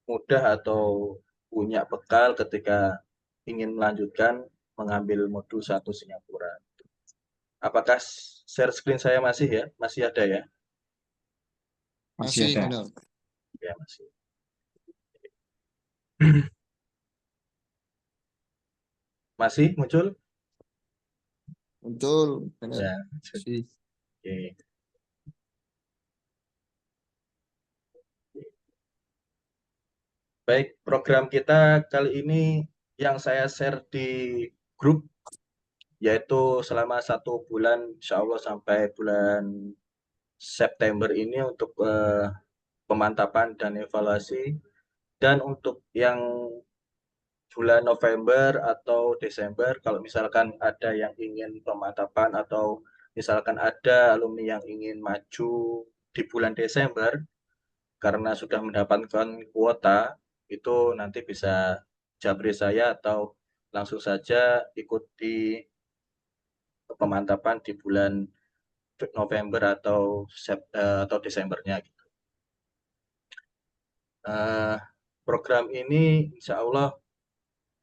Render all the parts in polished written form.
mudah atau punya bekal ketika ingin melanjutkan mengambil modul 1 Singapura. Apakah share screen saya masih ya? Masih ada ya? Masih Masih ada. ada. Ya, masih. Masih muncul? Muncul. Benar. Ya, Masih. oke. Baik, program kita kali ini yang saya share di grup, yaitu selama 1 bulan, insya Allah sampai bulan September ini untuk pemantapan dan evaluasi. Dan untuk yang bulan November atau Desember, kalau misalkan ada yang ingin pemantapan atau misalkan ada alumni yang ingin maju di bulan Desember, karena sudah mendapatkan kuota, itu nanti bisa jabri saya atau langsung saja ikuti pemantapan di bulan November atau Desembernya. Program ini insya Allah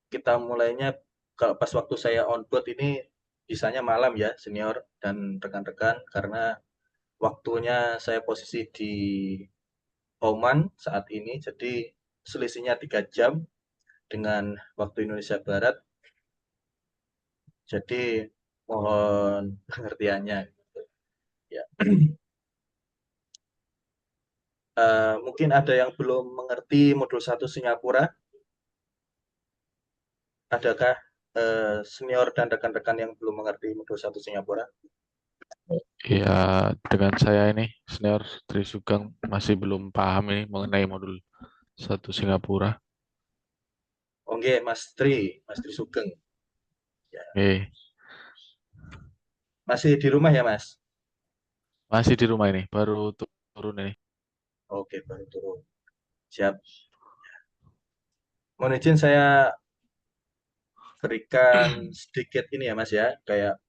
kita mulainya kalau pas waktu saya on board ini bisanya malam ya senior dan rekan-rekan, karena waktunya saya posisi di Oman saat ini, jadi selisihnya 3 jam dengan waktu Indonesia Barat, jadi mohon pengertiannya ya. Mungkin ada yang belum mengerti modul 1 Singapura. Adakah senior dan rekan-rekan yang belum mengerti modul 1 Singapura? Ya, dengan saya ini, Senior Tri Sugeng masih belum paham ini mengenai modul 1 Singapura. Oke, Mas Tri Sugeng. Ya. Oke, Masih di rumah ya, Mas? masih di rumah ini, baru turun ini. Oke, baru turun. Siap. Mohon izin saya berikan sedikit ini ya, Mas ya, kayak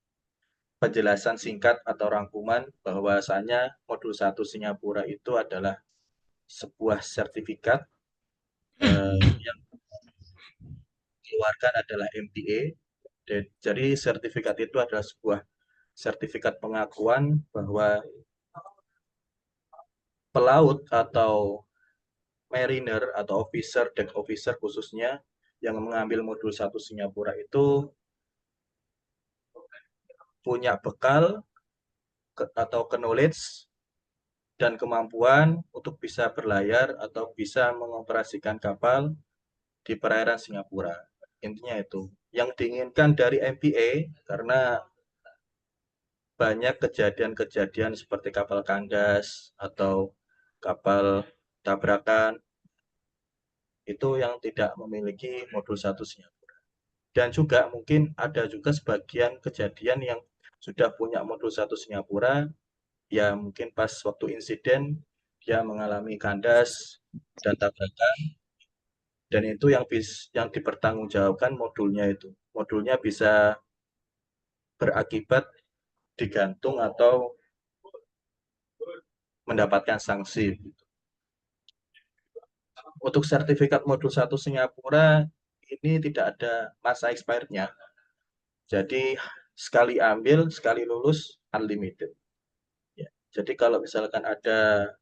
penjelasan singkat atau rangkuman bahwasanya modul 1 Singapura itu adalah sebuah sertifikat yang dikeluarkan adalah MBA. Jadi sertifikat itu adalah sebuah sertifikat pengakuan bahwa pelaut atau mariner atau officer, deck officer khususnya yang mengambil modul 1 Singapura itu punya bekal atau knowledge dan kemampuan untuk bisa berlayar atau bisa mengoperasikan kapal di perairan Singapura. Intinya itu. Yang diinginkan dari MPA, karena banyak kejadian-kejadian seperti kapal kandas atau kapal tabrakan, itu yang tidak memiliki modul 1 Singapura. Dan juga mungkin ada juga sebagian kejadian yang sudah punya modul 1 Singapura, ya mungkin pas waktu insiden dia mengalami kandas dan tabrakan, dan itu yang dipertanggungjawabkan modulnya itu. Modulnya bisa berakibat digantung atau mendapatkan sanksi. Untuk sertifikat modul 1 Singapura ini tidak ada masa expirednya. Jadi sekali ambil, sekali lulus, unlimited. Ya. Jadi kalau misalkan ada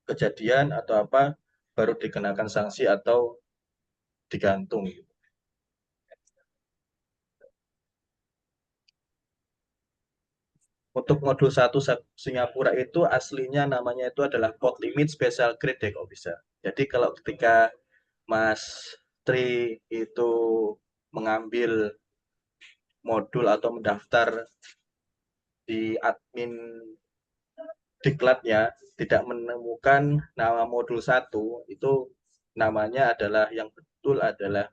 kejadian atau apa, baru dikenakan sanksi atau digantung. Untuk modul 1 Singapura itu aslinya namanya itu adalah Port Limit Special Grade Deck Officer. Jadi kalau ketika Mas Tri itu mengambil modul atau mendaftar di admin diklatnya tidak menemukan nama modul 1, itu namanya adalah yang betul adalah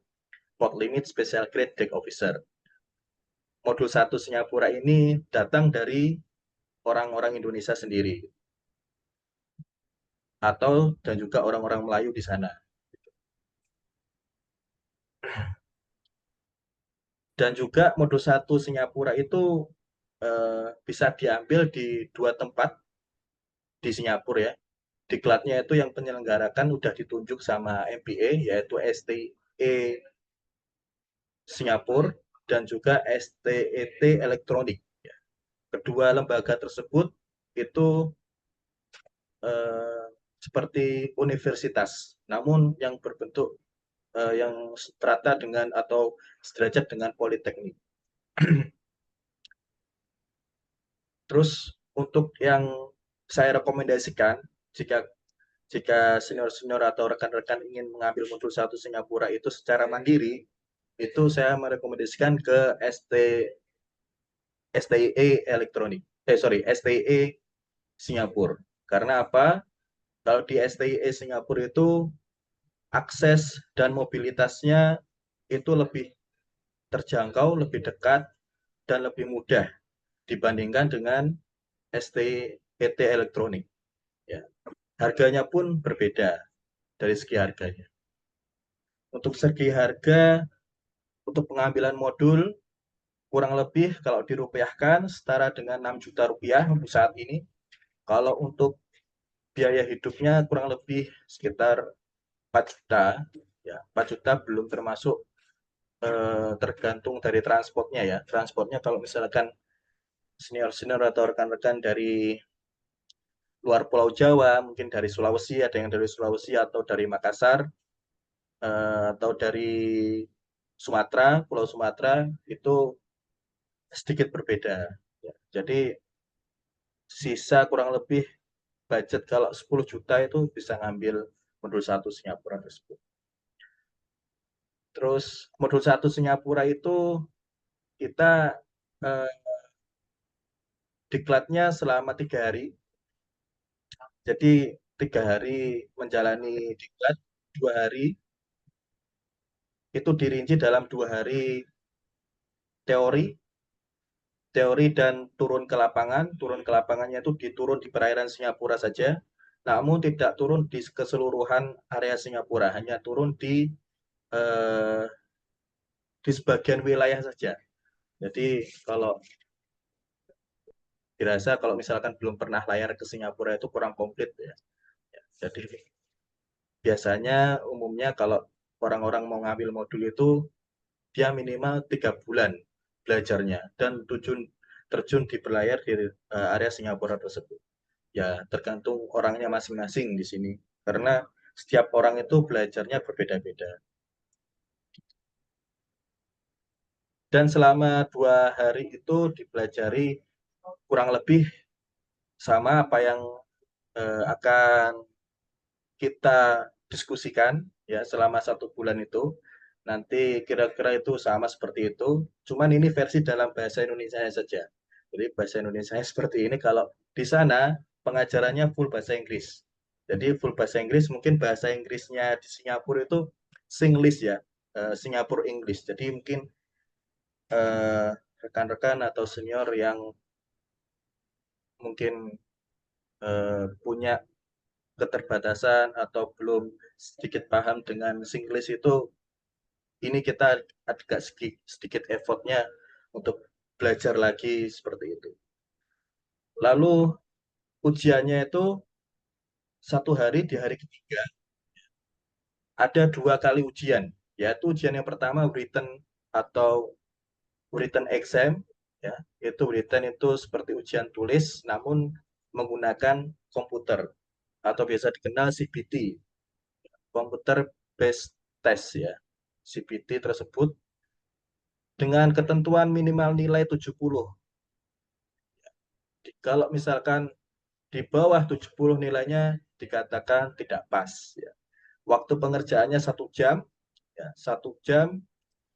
Port Limit Special Grade Deck Officer. Modul 1 Singapura ini datang dari orang-orang Indonesia sendiri atau dan juga orang-orang Melayu di sana. Dan juga modul 1 Singapura itu bisa diambil di 2 tempat di Singapura ya. Diklatnya itu yang penyelenggarakan udah ditunjuk sama MPA, yaitu STE Singapura dan juga STET Elektronik. Kedua lembaga tersebut itu eh, seperti universitas, namun yang berbentuk yang strata dengan atau sederajat dengan politeknik. Terus untuk yang saya rekomendasikan, jika jika senior-senior atau rekan-rekan ingin mengambil modul 1 Singapura itu secara mandiri, itu saya merekomendasikan ke STIE Elektronik. STIE Singapura. Karena apa? Kalau di STIE Singapura itu akses dan mobilitasnya itu lebih terjangkau, lebih dekat, dan lebih mudah dibandingkan dengan STET Elektronik. Ya. Harganya pun berbeda dari segi harganya. Untuk segi harga, untuk pengambilan modul, kurang lebih kalau dirupiahkan setara dengan 6 juta rupiah untuk saat ini. Kalau untuk biaya hidupnya kurang lebih sekitar 4 juta. Ya, 4 juta belum termasuk tergantung dari transportnya ya. Transportnya kalau misalkan senior-senior atau rekan-rekan dari luar Pulau Jawa, mungkin dari Sulawesi, ada yang dari Sulawesi atau dari Makassar, atau dari Sumatera, Pulau Sumatera, itu sedikit berbeda. Ya, jadi sisa kurang lebih budget kalau 10 juta itu bisa ngambil modul 1 Singapura tersebut. Terus modul 1 Singapura itu kita eh, diklatnya selama 3 hari. Jadi 3 hari menjalani diklat, 2 hari itu dirinci dalam 2 hari teori, teori dan turun ke lapangan. Turun ke lapangannya itu diturun di perairan Singapura saja, namun tidak turun di keseluruhan area Singapura, hanya turun eh, di sebagian wilayah saja. Jadi kalau dirasa kalau misalkan belum pernah layar ke Singapura itu kurang komplit ya. Jadi biasanya umumnya kalau orang-orang mau ngambil modul itu dia minimal 3 bulan belajarnya dan terjun di berlayar di area Singapura tersebut. Ya tergantung orangnya masing-masing di sini karena setiap orang itu belajarnya berbeda-beda. Dan selama 2 hari itu dipelajari kurang lebih sama apa yang akan kita diskusikan ya selama 1 bulan itu. Nanti kira-kira itu sama seperti itu. Cuman ini versi dalam bahasa Indonesia saja. Jadi bahasa Indonesia seperti ini. Kalau di sana pengajarannya full bahasa Inggris. Jadi full bahasa Inggris, mungkin bahasa Inggrisnya di Singapura itu Singlish ya, Singapura English. Jadi mungkin eh, rekan-rekan atau senior yang mungkin punya keterbatasan atau belum sedikit paham dengan Singlish itu, ini kita agak sedikit effortnya untuk belajar lagi seperti itu. Lalu ujiannya itu 1 hari, di hari ketiga ada 2 kali ujian, yaitu ujian yang pertama written atau written exam, ya itu written itu seperti ujian tulis namun menggunakan komputer atau biasa dikenal CBT, computer based test ya. CBT tersebut dengan ketentuan minimal nilai 70. Kalau misalkan di bawah 70 nilainya dikatakan tidak pas. Ya. Waktu pengerjaannya 1 jam, ya, 1 jam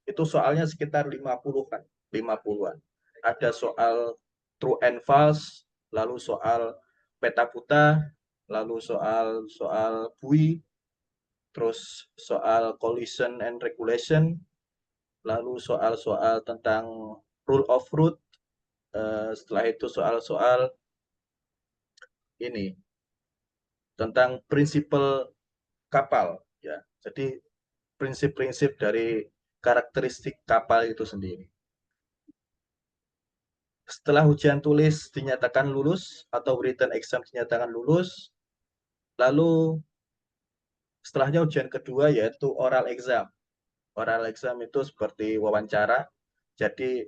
itu soalnya sekitar 50-an, 50-an. Ada soal true and false, lalu soal peta buta, lalu soal soal bui, terus soal collision and regulation, lalu soal-soal tentang rule of root, setelah itu soal-soal ini tentang prinsipal kapal ya. Jadi prinsip-prinsip dari karakteristik kapal itu sendiri. Setelah ujian tulis dinyatakan lulus atau written exam dinyatakan lulus, Lalu setelahnya ujian kedua yaitu oral exam. Oral exam itu seperti wawancara. Jadi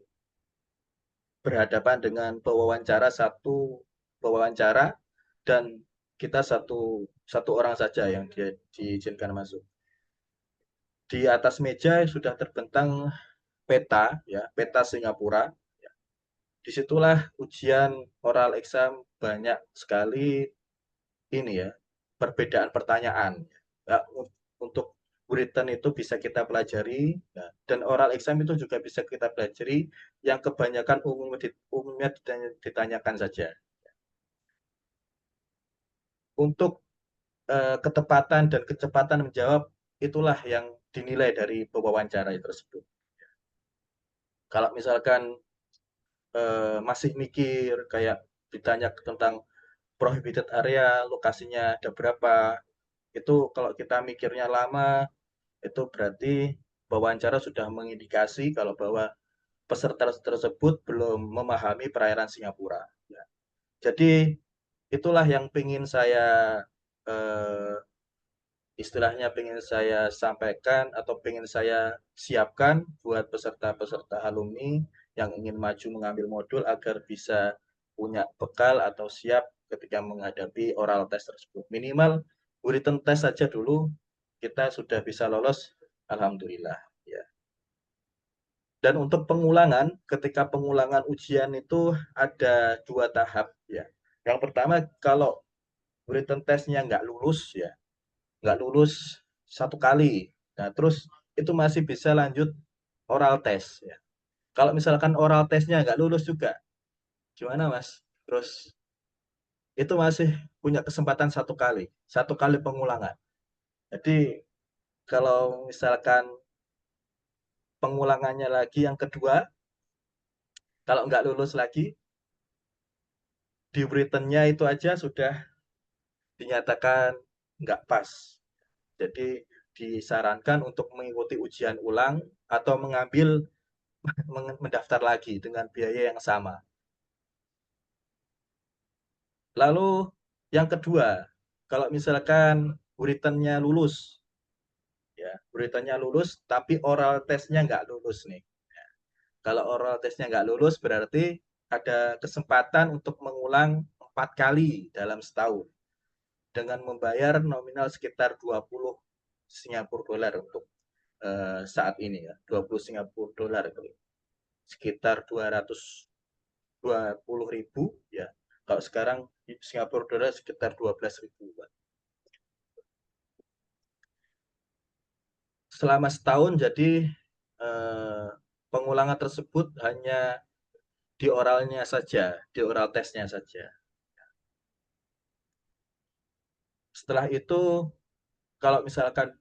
berhadapan dengan pewawancara satu pewawancara dan kita satu satu orang saja yang diizinkan masuk. Di atas meja sudah terbentang peta ya, peta Singapura. Disitulah ujian oral exam banyak sekali ini ya, perbedaan pertanyaan. Ya, untuk written itu bisa kita pelajari ya, dan oral exam itu juga bisa kita pelajari yang kebanyakan umumnya ditanyakan saja. Untuk ketepatan dan kecepatan menjawab itulah yang dinilai dari pewawancara tersebut. Kalau misalkan masih mikir kayak ditanya tentang prohibited area, lokasinya ada berapa, itu kalau kita mikirnya lama, itu berarti wawancara sudah mengindikasi kalau bahwa peserta tersebut belum memahami perairan Singapura. Ya. Jadi itulah yang ingin saya eh, istilahnya ingin saya sampaikan atau ingin saya siapkan buat peserta-peserta alumni yang ingin maju mengambil modul agar bisa punya bekal atau siap ketika menghadapi oral test tersebut. Minimal written test saja dulu kita sudah bisa lolos, alhamdulillah. Ya. Dan untuk pengulangan, ketika pengulangan ujian itu ada dua tahap ya. Yang pertama kalau written testnya nggak lulus ya, nggak lulus satu kali. Nah, terus itu masih bisa lanjut oral test ya. Kalau misalkan oral testnya nggak lulus juga, gimana Mas? Terus itu masih punya kesempatan satu kali pengulangan. Jadi kalau misalkan pengulangannya lagi yang kedua, kalau nggak lulus lagi, di written-nya itu aja sudah dinyatakan nggak pas. Jadi disarankan untuk mengikuti ujian ulang atau mengambil mendaftar lagi dengan biaya yang sama. Lalu yang kedua, kalau misalkan written-nya lulus, ya written-nya lulus, tapi oral testnya nggak lulus nih. Kalau oral testnya nggak lulus, berarti ada kesempatan untuk mengulang 4 kali dalam setahun dengan membayar nominal sekitar 20 Singapura dolar untuk saat ini ya, 20 Singapura dolar sekitar 220.000 ya. Kalau sekarang Singapura dolar sekitar 12.000. Selama setahun jadi eh, pengulangan tersebut hanya di oralnya saja, di oral tesnya saja. Setelah itu kalau misalkan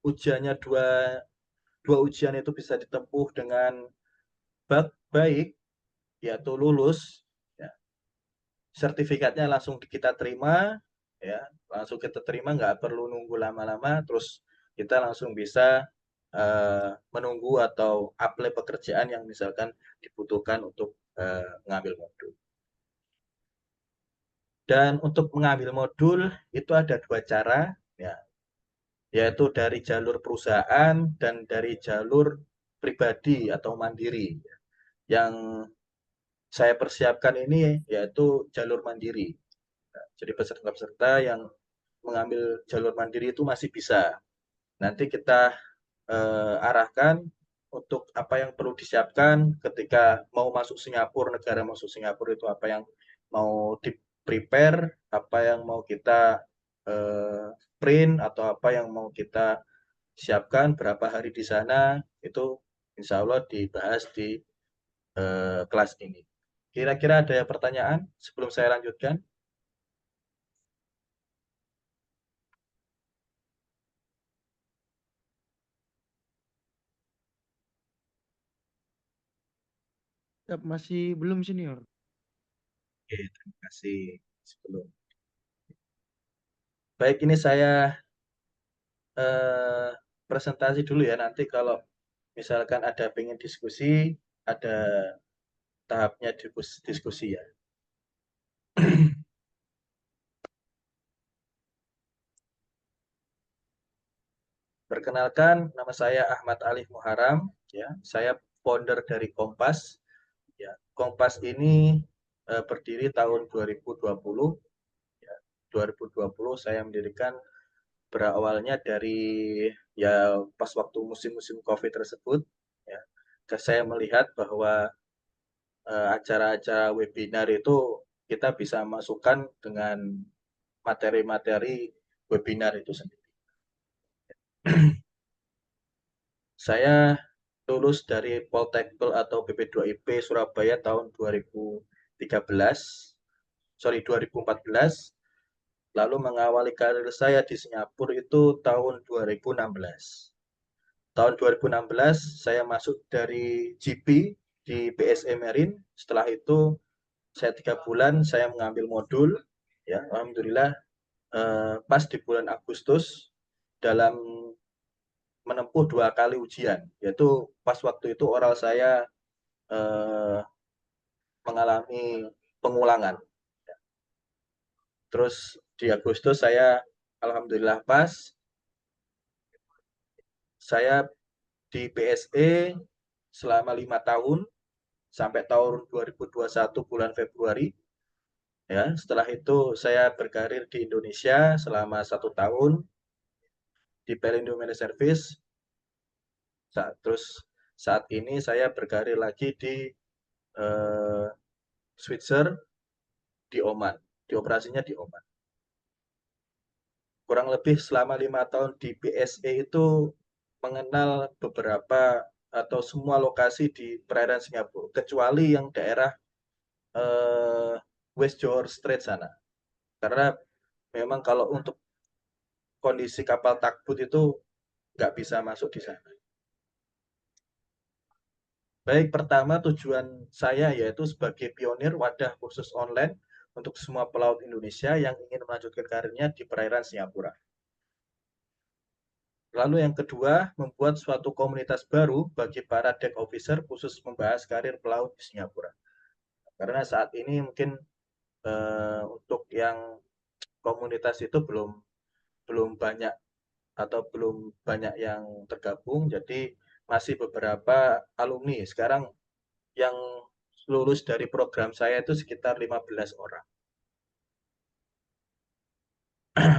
ujiannya dua ujian itu bisa ditempuh dengan baik, yaitu lulus, ya, sertifikatnya langsung kita terima, ya, langsung kita terima, nggak perlu nunggu lama-lama, terus kita langsung bisa menunggu atau apply pekerjaan yang misalkan dibutuhkan untuk mengambil modul. Dan untuk mengambil modul itu ada dua cara, ya, yaitu dari jalur perusahaan dan dari jalur pribadi atau mandiri. Yang saya persiapkan ini yaitu jalur mandiri. Jadi peserta-peserta yang mengambil jalur mandiri itu masih bisa. Nanti kita arahkan untuk apa yang perlu disiapkan ketika mau masuk Singapura, negara masuk Singapura itu apa yang mau di prepare, apa yang mau kita eh, print atau apa yang mau kita siapkan, berapa hari di sana, itu insya Allah dibahas di kelas ini. Kira-kira ada pertanyaan sebelum saya lanjutkan? Masih belum senior. Oke, terima kasih. Sebelum. Baik, ini saya eh, presentasi dulu ya. Nanti kalau misalkan ada pengen diskusi, ada tahapnya diskusi ya. Perkenalkan, nama saya Ahmad Alif Muharam. Ya, saya founder dari Kompas. Ya, Kompas ini berdiri tahun 2020. Ya, 2020 saya mendirikan berawalnya dari ya pas waktu musim-musim COVID tersebut. Ya, saya melihat bahwa acara-acara webinar itu kita bisa masukkan dengan materi-materi webinar itu sendiri. Saya lulus dari Poltekpel atau BP2IP Surabaya tahun 2014, lalu mengawali karir saya di Singapura itu tahun 2016. Tahun 2016 saya masuk dari GP di BSE Marine. Setelah itu saya 3 bulan saya mengambil modul, ya alhamdulillah pas di bulan Agustus dalam menempuh 2 kali ujian, yaitu pas waktu itu oral saya eh, mengalami pengulangan. Terus di Agustus saya alhamdulillah pas, saya di PSE selama 5 tahun sampai tahun 2021 bulan Februari. Ya, setelah itu saya berkarir di Indonesia selama 1 tahun di Pelindo Managed Service. Terus saat ini saya berkarir lagi di eh, Switzer di Oman, di operasinya di Oman. Kurang lebih selama 5 tahun di PSE itu mengenal beberapa atau semua lokasi di perairan Singapura, kecuali yang daerah West Johor Strait sana. Karena memang kalau untuk kondisi kapal takbut itu nggak bisa masuk di sana. Baik, pertama tujuan saya yaitu sebagai pionir wadah kursus online untuk semua pelaut Indonesia yang ingin melanjutkan karirnya di perairan Singapura. Lalu yang kedua, membuat suatu komunitas baru bagi para deck officer khusus membahas karir pelaut di Singapura. Karena saat ini mungkin untuk yang komunitas itu belum banyak atau belum banyak yang tergabung, jadi masih beberapa alumni. Sekarang yang lulus dari program saya itu sekitar 15 orang.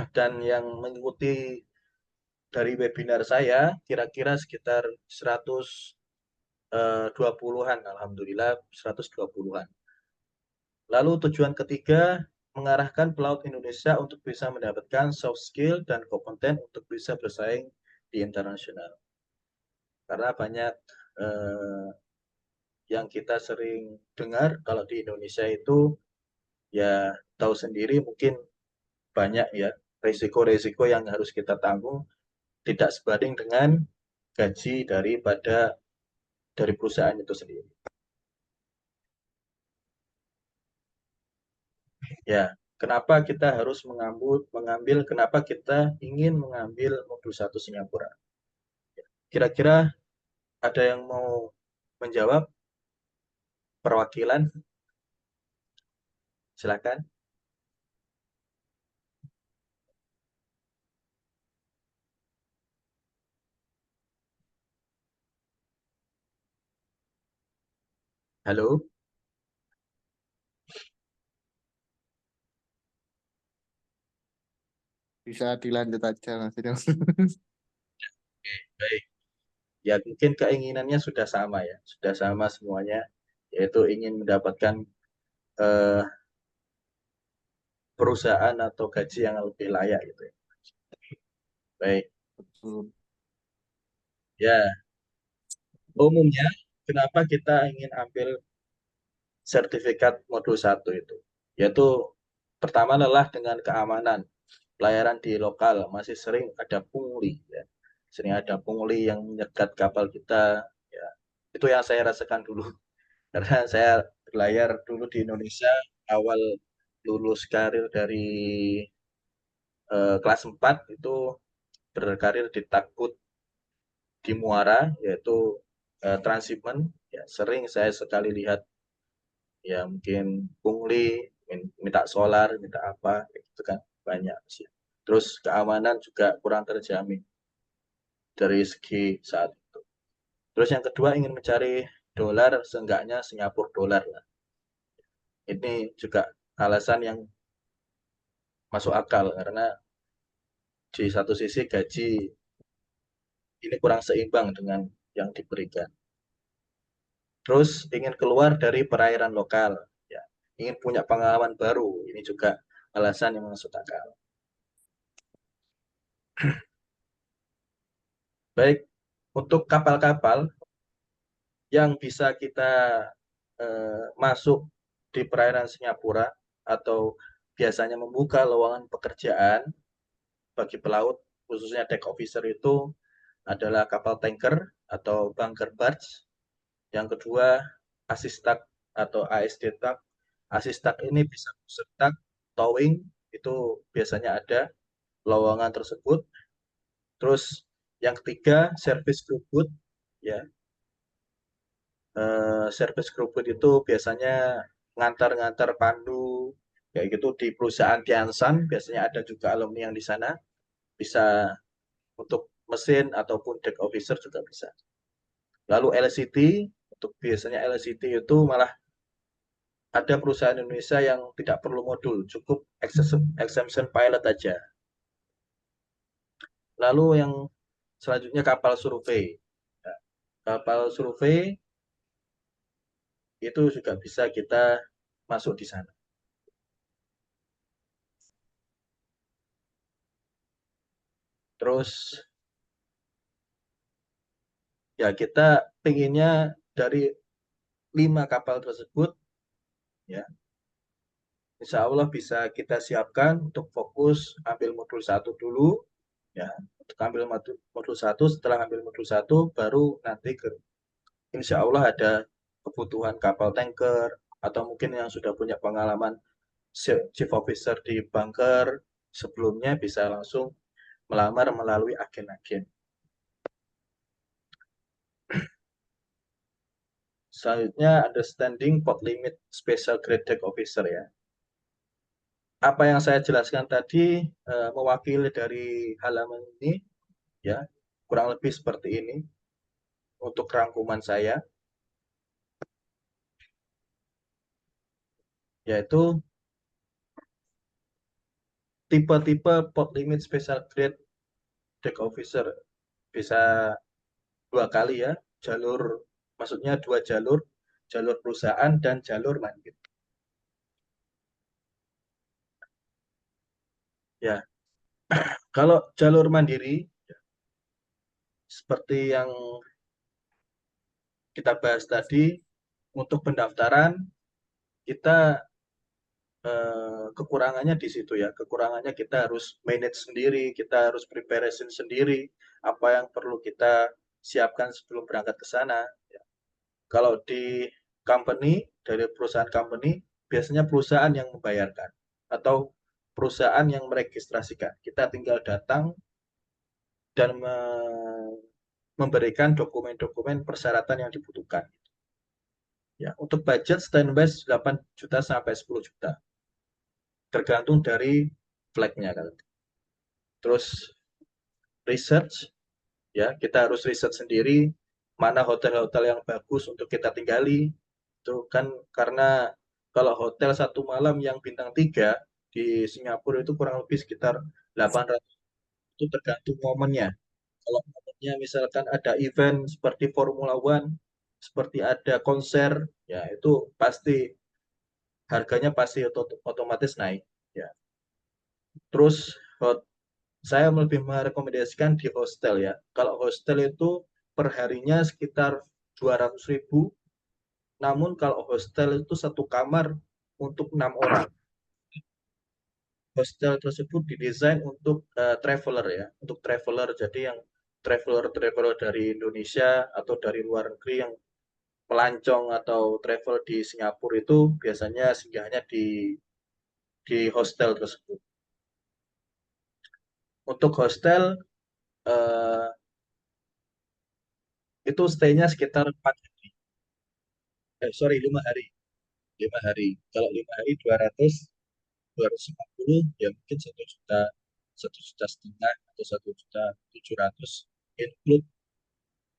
Dan yang mengikuti dari webinar saya kira-kira sekitar 120-an, alhamdulillah 120-an. Lalu tujuan ketiga, mengarahkan pelaut Indonesia untuk bisa mendapatkan soft skill dan kompeten untuk bisa bersaing di internasional. Karena banyak yang kita sering dengar kalau di Indonesia itu ya tahu sendiri mungkin banyak ya resiko-resiko yang harus kita tanggung tidak sebanding dengan gaji dari perusahaan itu sendiri. Ya, kenapa kita harus mengambil kenapa kita ingin mengambil modul 1 Singapura? Kira-kira ada yang mau menjawab? Perwakilan, silakan. Halo. Bisa dilanjut aja Mas Rio. Oke, baik. Ya mungkin keinginannya sudah sama ya, sudah sama semuanya, yaitu ingin mendapatkan eh, perusahaan atau gaji yang lebih layak gitu ya. Baik. Betul. Ya, umumnya kenapa kita ingin ambil sertifikat modul 1 itu? Yaitu pertama lelah dengan keamanan. Pelayaran di lokal masih sering ada pungli ya. Sering ada pungli yang menyekat kapal kita ya. Itu yang saya rasakan dulu. Karena saya berlayar dulu di Indonesia awal lulus karir dari kelas 4 itu berkarir di Takbut di Muara yaitu transshipment ya sering saya sekali lihat ya mungkin pungli minta solar minta apa gitu kan banyak sih. Terus keamanan juga kurang terjamin. dari segi saat itu. Terus yang kedua ingin mencari dolar, seenggaknya Singapura dolar lah. Ini juga alasan yang masuk akal karena di satu sisi gaji ini kurang seimbang dengan yang diberikan. Terus ingin keluar dari perairan lokal, ya. Ingin punya pengalaman baru, ini juga alasan yang masuk akal. Baik, untuk kapal-kapal yang bisa kita masuk di perairan Singapura atau biasanya membuka lowongan pekerjaan bagi pelaut, khususnya deck officer itu adalah kapal tanker atau bunker barge. Yang kedua, asistak atau ASD tug. Asistak ini bisa serta towing, itu biasanya ada lowongan tersebut. Terus yang ketiga, service crew boat, ya. Service crew boat itu biasanya ngantar-ngantar pandu kayak gitu di perusahaan Tiansan, biasanya ada juga alumni yang di sana, bisa untuk mesin ataupun deck officer juga bisa. Lalu LCT, untuk biasanya LCT itu malah ada perusahaan Indonesia yang tidak perlu modul, cukup exemption pilot aja. Lalu yang selanjutnya kapal survei. Ya, kapal survei itu juga bisa kita masuk di sana. Terus ya kita pengennya dari 5 kapal tersebut, ya insya Allah bisa kita siapkan untuk fokus ambil modul 1 dulu, ya untuk ambil modul 1. Setelah ambil modul 1 baru nanti insya Allah ada kebutuhan kapal tanker atau mungkin yang sudah punya pengalaman chief officer di bunker sebelumnya bisa langsung melamar melalui agen-agen. Selanjutnya understanding port limit special grade deck officer, ya. Apa yang saya jelaskan tadi mewakili dari halaman ini, ya kurang lebih seperti ini untuk rangkuman saya, yaitu tipe-tipe port limit special grade deck officer bisa 2 kali, ya, jalur, maksudnya 2 jalur, jalur perusahaan dan jalur mandiri. Ya, kalau jalur mandiri seperti yang kita bahas tadi, untuk pendaftaran kita kekurangannya di situ, ya. Kekurangannya kita harus manage sendiri, kita harus preparation sendiri, apa yang perlu kita siapkan sebelum berangkat ke sana. Ya. Kalau di company, dari perusahaan company, biasanya perusahaan yang membayarkan atau perusahaan yang meregistrasikan. Kita tinggal datang dan memberikan dokumen-dokumen persyaratan yang dibutuhkan. Ya, untuk budget standby 8 juta sampai 10 juta. Tergantung dari flagnya kan. Terus research, ya kita harus research sendiri mana hotel-hotel yang bagus untuk kita tinggali. Itu kan karena kalau hotel 1 malam yang bintang 3 di Singapura itu kurang lebih sekitar 800, itu tergantung momennya. Kalau momennya misalkan ada event seperti Formula One, seperti ada konser, ya itu pasti harganya pasti otomatis naik, ya. Terus saya lebih merekomendasikan di hostel, ya. Kalau hostel itu per harinya sekitar 200.000, namun kalau hostel itu 1 kamar untuk 6 orang. Hostel tersebut didesain untuk traveler, ya, untuk traveler. Jadi yang traveler dari Indonesia atau dari luar negeri yang pelancong atau travel di Singapura itu biasanya singgahnya di hostel tersebut. Untuk hostel eh, itu stay-nya sekitar 4 hari. 5 hari. 5 hari. Kalau 5 hari 250, ya mungkin 1 juta, 1,5 juta atau 1,7 juta. include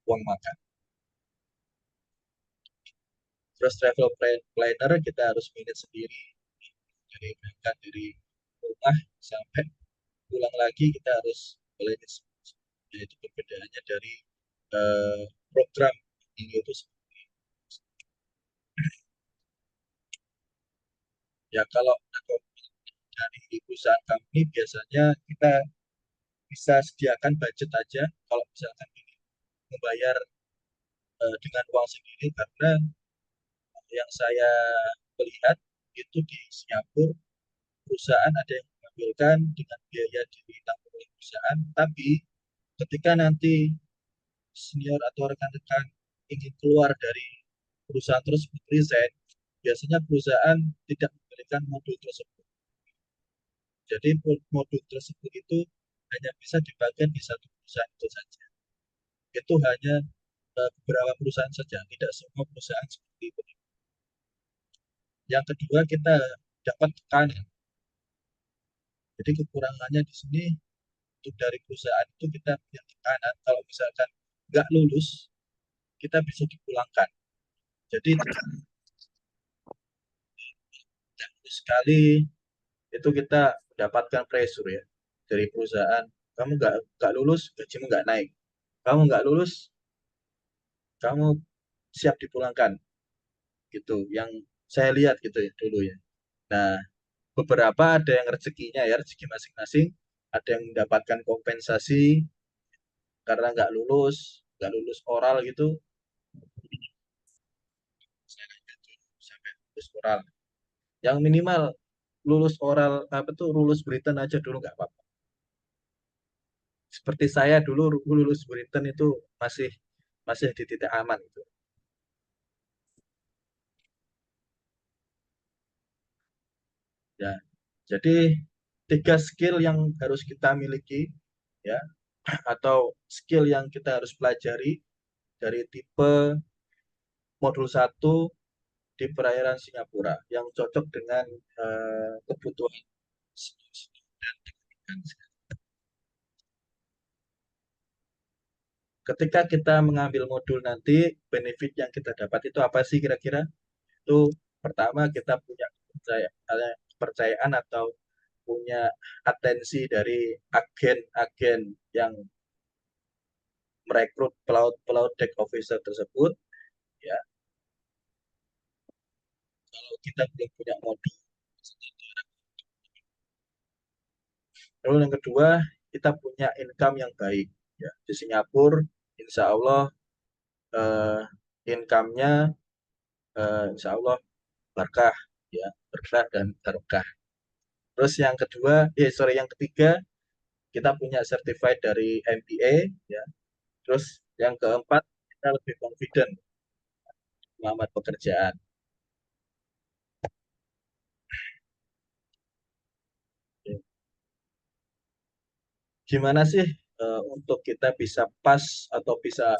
uang makan. Terus travel planner kita harus manage sendiri, dari berangkat dari rumah sampai pulang lagi kita harus manage. Jadi perbedaannya dari program ini itu sendiri. Ya kalau dari perusahaan kami biasanya kita bisa sediakan budget aja kalau misalkan ini membayar dengan uang sendiri, karena yang saya melihat itu di Singapura perusahaan ada yang mengambilkan dengan biaya ditanggung oleh perusahaan, tapi ketika nanti senior atau rekan-rekan ingin keluar dari perusahaan tersebut resign, biasanya perusahaan tidak memberikan modul tersebut. Jadi modul tersebut itu hanya bisa dibagikan di satu perusahaan itu saja. Itu hanya beberapa perusahaan saja, tidak semua perusahaan seperti itu. Yang kedua, kita dapat tekanan. Jadi kekurangannya di sini untuk dari perusahaan itu kita punya tekanan. Kalau misalkan nggak lulus, kita bisa dipulangkan. Jadi tidak lulus sekali itu kita mendapatkan pressure ya dari perusahaan. Kamu nggak lulus, gajimu nggak naik. Kamu nggak lulus, kamu siap dipulangkan. Gitu. Yang saya lihat gitu ya dulu ya. Nah, beberapa ada yang rezekinya ya, rezeki masing-masing. Ada yang mendapatkan kompensasi karena nggak lulus oral gitu. Saya lanjut dulu sampai lulus oral. Yang minimal lulus oral apa tuh lulus written aja dulu nggak apa-apa. Seperti saya dulu lulus written itu masih masih di titik aman itu. Ya, jadi 3 skill yang harus kita miliki ya, atau skill yang kita harus pelajari dari tipe modul 1 di perairan Singapura yang cocok dengan kebutuhan dan teknikan. Ketika kita mengambil modul nanti, benefit yang kita dapat itu apa sih kira-kira? Itu pertama kita punya kepercayaan atau punya atensi dari agen-agen yang merekrut pelaut deck officer tersebut. Ya, kalau kita belum punya modul. Lalu yang kedua, kita punya income yang baik. Ya, di Singapura, insya Allah eh, income-nya insya Allah berkah, ya, berkah dan berkah. Terus yang kedua, yang ketiga, kita punya certified dari MBA, ya. Terus yang keempat, kita lebih confident melamar pekerjaan. Gimana sih untuk kita bisa pas atau bisa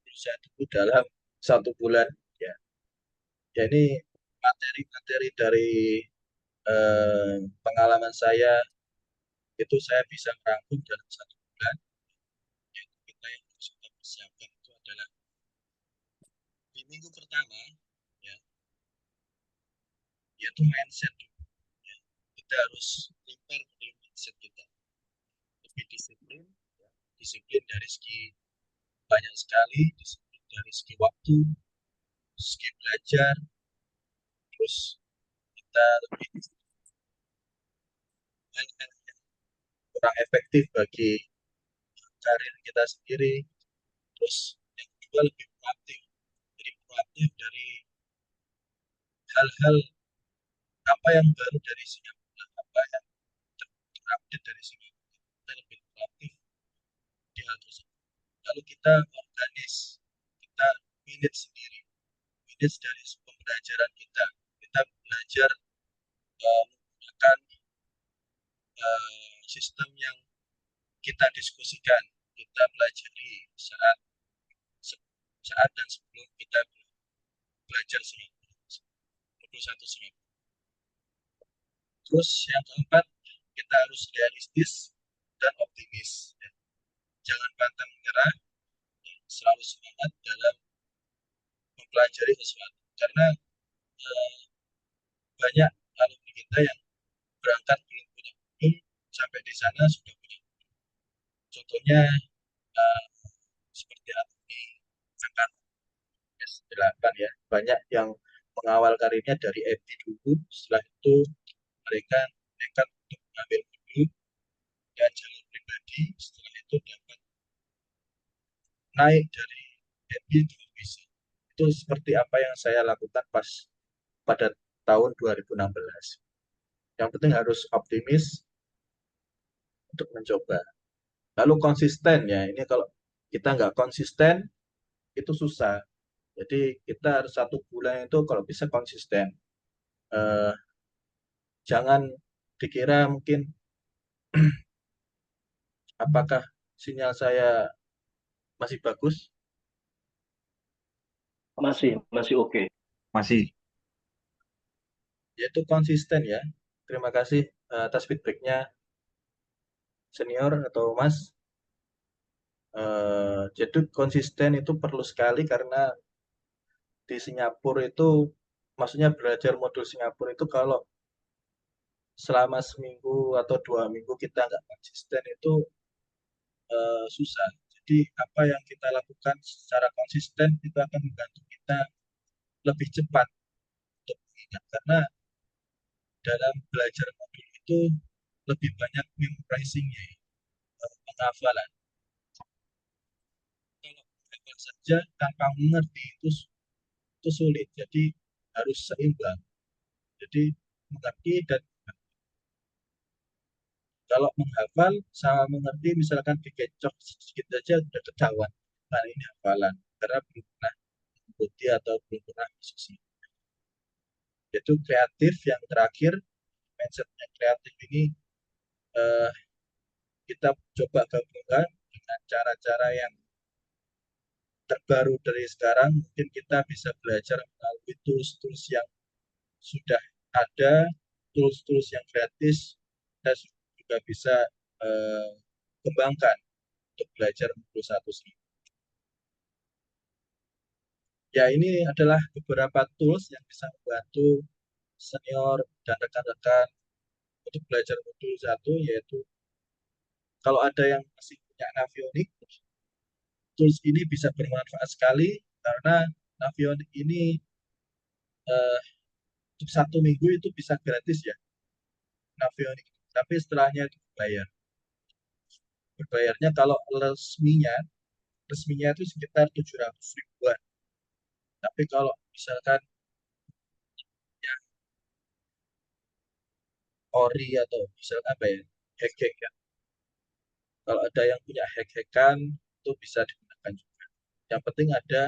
berusaha dulu dalam 1 bulan? Ya, ya ini materi-materi dari pengalaman saya itu saya bisa merangkum dalam 1 bulan. Yaitu kita yang harus kita persiapkan itu adalah di minggu pertama, ya, yaitu mindset. Ya. Kita harus prepare dari mindset kita. Lebih disiplin, ya. Disiplin dari segi banyak sekali, disiplin dari segi waktu, segi belajar, terus kita lebih hal-hal yang kurang efektif bagi karir kita sendiri. Terus yang kedua lebih proaktif. Jadi proaktif dari hal-hal apa yang baru dari Singapura, apa yang terupdate dari Singapura, kita lebih proaktif di hal tersebut. Lalu kita organis, kita manage sendiri, manage dari pembelajaran kita. Kita belajar menggunakan sistem yang kita diskusikan, kita pelajari saat dan sebelum kita belajar Singapura, modul 1 Singapura. Terus yang keempat, kita harus realistis dan optimis. Ya. jangan pantang menyerah, selalu semangat dalam mempelajari sesuatu. Karena eh, banyak alumni kita yang berangkat belum punya mobil, sampai di sana sudah punya. Contohnya eh, seperti alumni angkatan S8 ya, banyak yang mengawal karirnya dari FT dulu, setelah itu mereka nekat untuk mengambil mobil dan jalur pribadi, setelah itu dapat naik dari FT ke visi. Itu seperti apa yang saya lakukan pada tahun 2016. Yang penting harus optimis untuk mencoba. Lalu konsisten ya, ini kalau kita nggak konsisten itu susah. Jadi kita harus 1 bulan itu kalau bisa konsisten. Eh, Jangan dikira mungkin apakah sinyal saya masih bagus, Masih oke. Masih. yaitu konsisten ya. Terima kasih atas feedbacknya senior atau Mas. Jadi konsisten itu perlu sekali karena di Singapura itu, maksudnya belajar modul Singapura itu kalau selama seminggu atau 2 minggu kita nggak konsisten itu susah. Jadi apa yang kita lakukan secara konsisten itu akan membantu kita lebih cepat untuk mengingat. Karena dalam belajar modul itu lebih banyak memorizing-nya, penghafalan. Kalau menghafal saja tanpa mengerti itu sulit. Jadi harus seimbang. Jadi mengerti dan kalau menghafal sama mengerti misalkan dikencok sedikit saja sudah ketahuan. Nah ini hafalan karena belum pernah mengikuti atau belum pernah diskusi. Itu kreatif yang terakhir, mindsetnya kreatif ini eh, kita coba gabungkan dengan cara-cara yang terbaru dari sekarang. Mungkin kita bisa belajar melalui tools-tools yang sudah ada, tools-tools yang gratis, dan juga bisa eh, kembangkan untuk belajar modul 1 sendiri. Ya, ini adalah beberapa tools yang bisa membantu senior dan rekan-rekan untuk belajar modul 1, yaitu kalau ada yang masih punya Navionic, tools ini bisa bermanfaat sekali karena Navionic ini eh, untuk 1 minggu itu bisa gratis ya, Navionic. Tapi setelahnya itu berbayar. Berbayarnya kalau resminya itu sekitar 700 ribuan. Tapi kalau misalkan yang ori atau misalkan apa ya, hack-hack ya, kalau ada yang punya hack-hackan itu bisa digunakan juga. Yang penting ada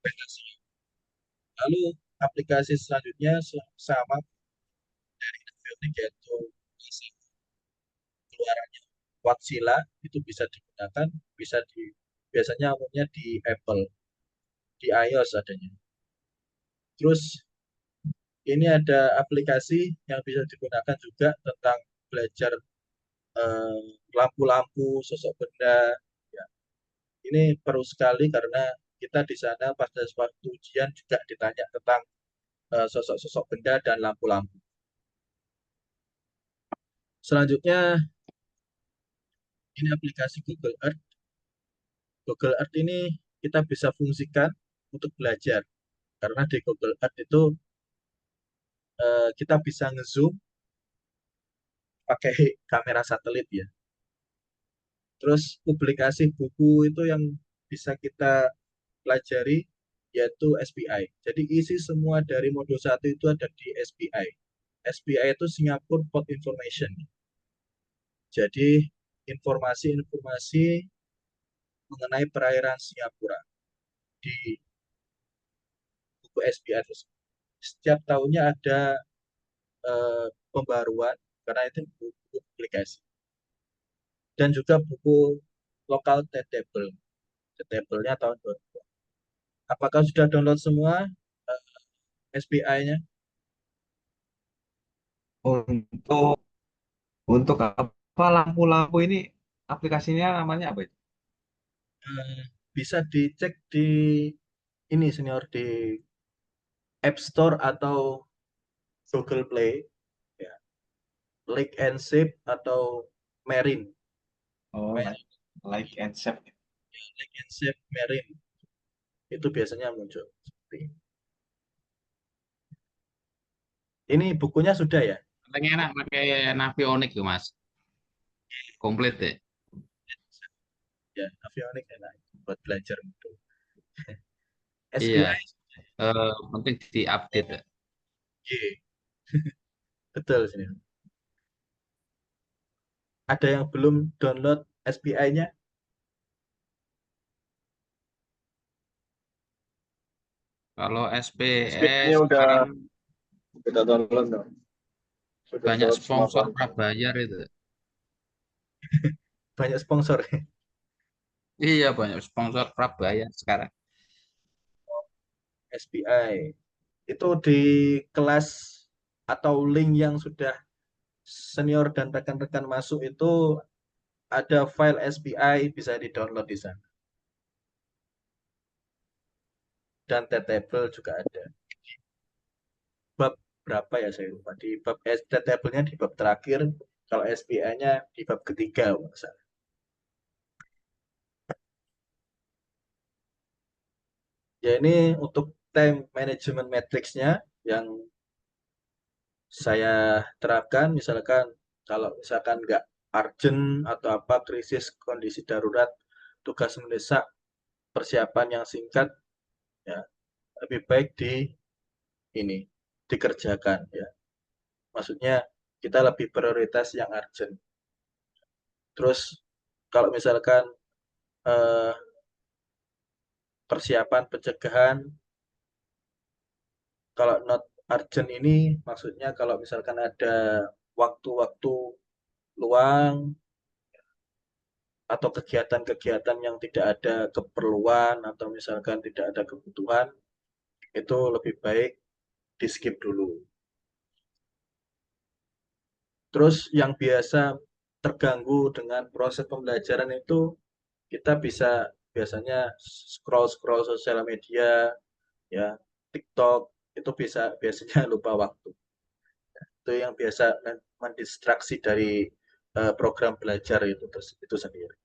aplikasi. Lalu aplikasi selanjutnya sama dari Navionic, yaitu keluarannya Watsila, itu bisa digunakan, biasanya umumnya di Apple, di iOS adanya. Terus ini ada aplikasi yang bisa digunakan juga tentang belajar lampu-lampu, sosok benda. Ya, ini perlu sekali karena kita di sana pada waktu ujian juga ditanya tentang sosok-sosok benda dan lampu-lampu. Selanjutnya ini aplikasi Google Earth. Google Earth ini kita bisa fungsikan untuk belajar karena di Google Earth itu kita bisa ngezoom pakai kamera satelit ya. Terus publikasi buku itu yang bisa kita pelajari yaitu SPI. Jadi isi semua dari modul 1 itu ada di SPI. SPI itu Singapore Port Information. Jadi informasi-informasi mengenai perairan Singapura di buku SPI tersebut. Setiap tahunnya ada pembaruan karena itu buku publikasi. Dan juga buku lokal T-Table. T-Table-nya tahun 2000. Apakah sudah download semua SPI-nya? Untuk untuk apa lampu-lampu ini aplikasinya namanya apa itu? Eh, bisa dicek di ini senior di App Store atau Google Play, ya. Lake and Shape atau Marine. Oh, like and save. Lake and Shape Marine. Itu biasanya muncul. Ini bukunya sudah ya? Paling enak pakai Navionic tuh Mas. Komplit deh. Ya, Avionics enak buat belajar gitu. Iya. SPI, Penting diupdate. Ya. betul sih. Ada yang belum download SPI-nya? Kalau SPI-nya SPS udah sekarang download dong. Sudah banyak download semua sponsor konten. prabayar itu. Banyak sponsor. Iya, banyak sponsor prabayar sekarang. SPI. Itu di kelas atau link yang sudah senior dan rekan-rekan masuk itu ada file SPI bisa di-download di sana. Dan T-table juga ada. Bab berapa ya saya lupa. Di bab T-table-nya di bab terakhir, kalau SPI-nya di bab ketiga misalnya. Ya ini untuk time management matrix-nya yang saya terapkan, misalkan kalau misalkan nggak urgent atau apa krisis kondisi darurat, tugas mendesak, persiapan yang singkat, ya lebih baik ini dikerjakan ya. Maksudnya kita lebih prioritas yang urgent. Terus kalau misalkan eh, persiapan pencegahan, kalau not urgent ini maksudnya kalau misalkan ada waktu-waktu luang atau kegiatan-kegiatan yang tidak ada keperluan atau misalkan tidak ada kebutuhan, itu lebih baik di skip dulu. Terus yang biasa terganggu dengan proses pembelajaran itu kita bisa biasanya scroll-scroll sosial media, ya, TikTok, itu biasanya lupa waktu. Itu yang biasa mendistraksi dari program belajar itu sendiri.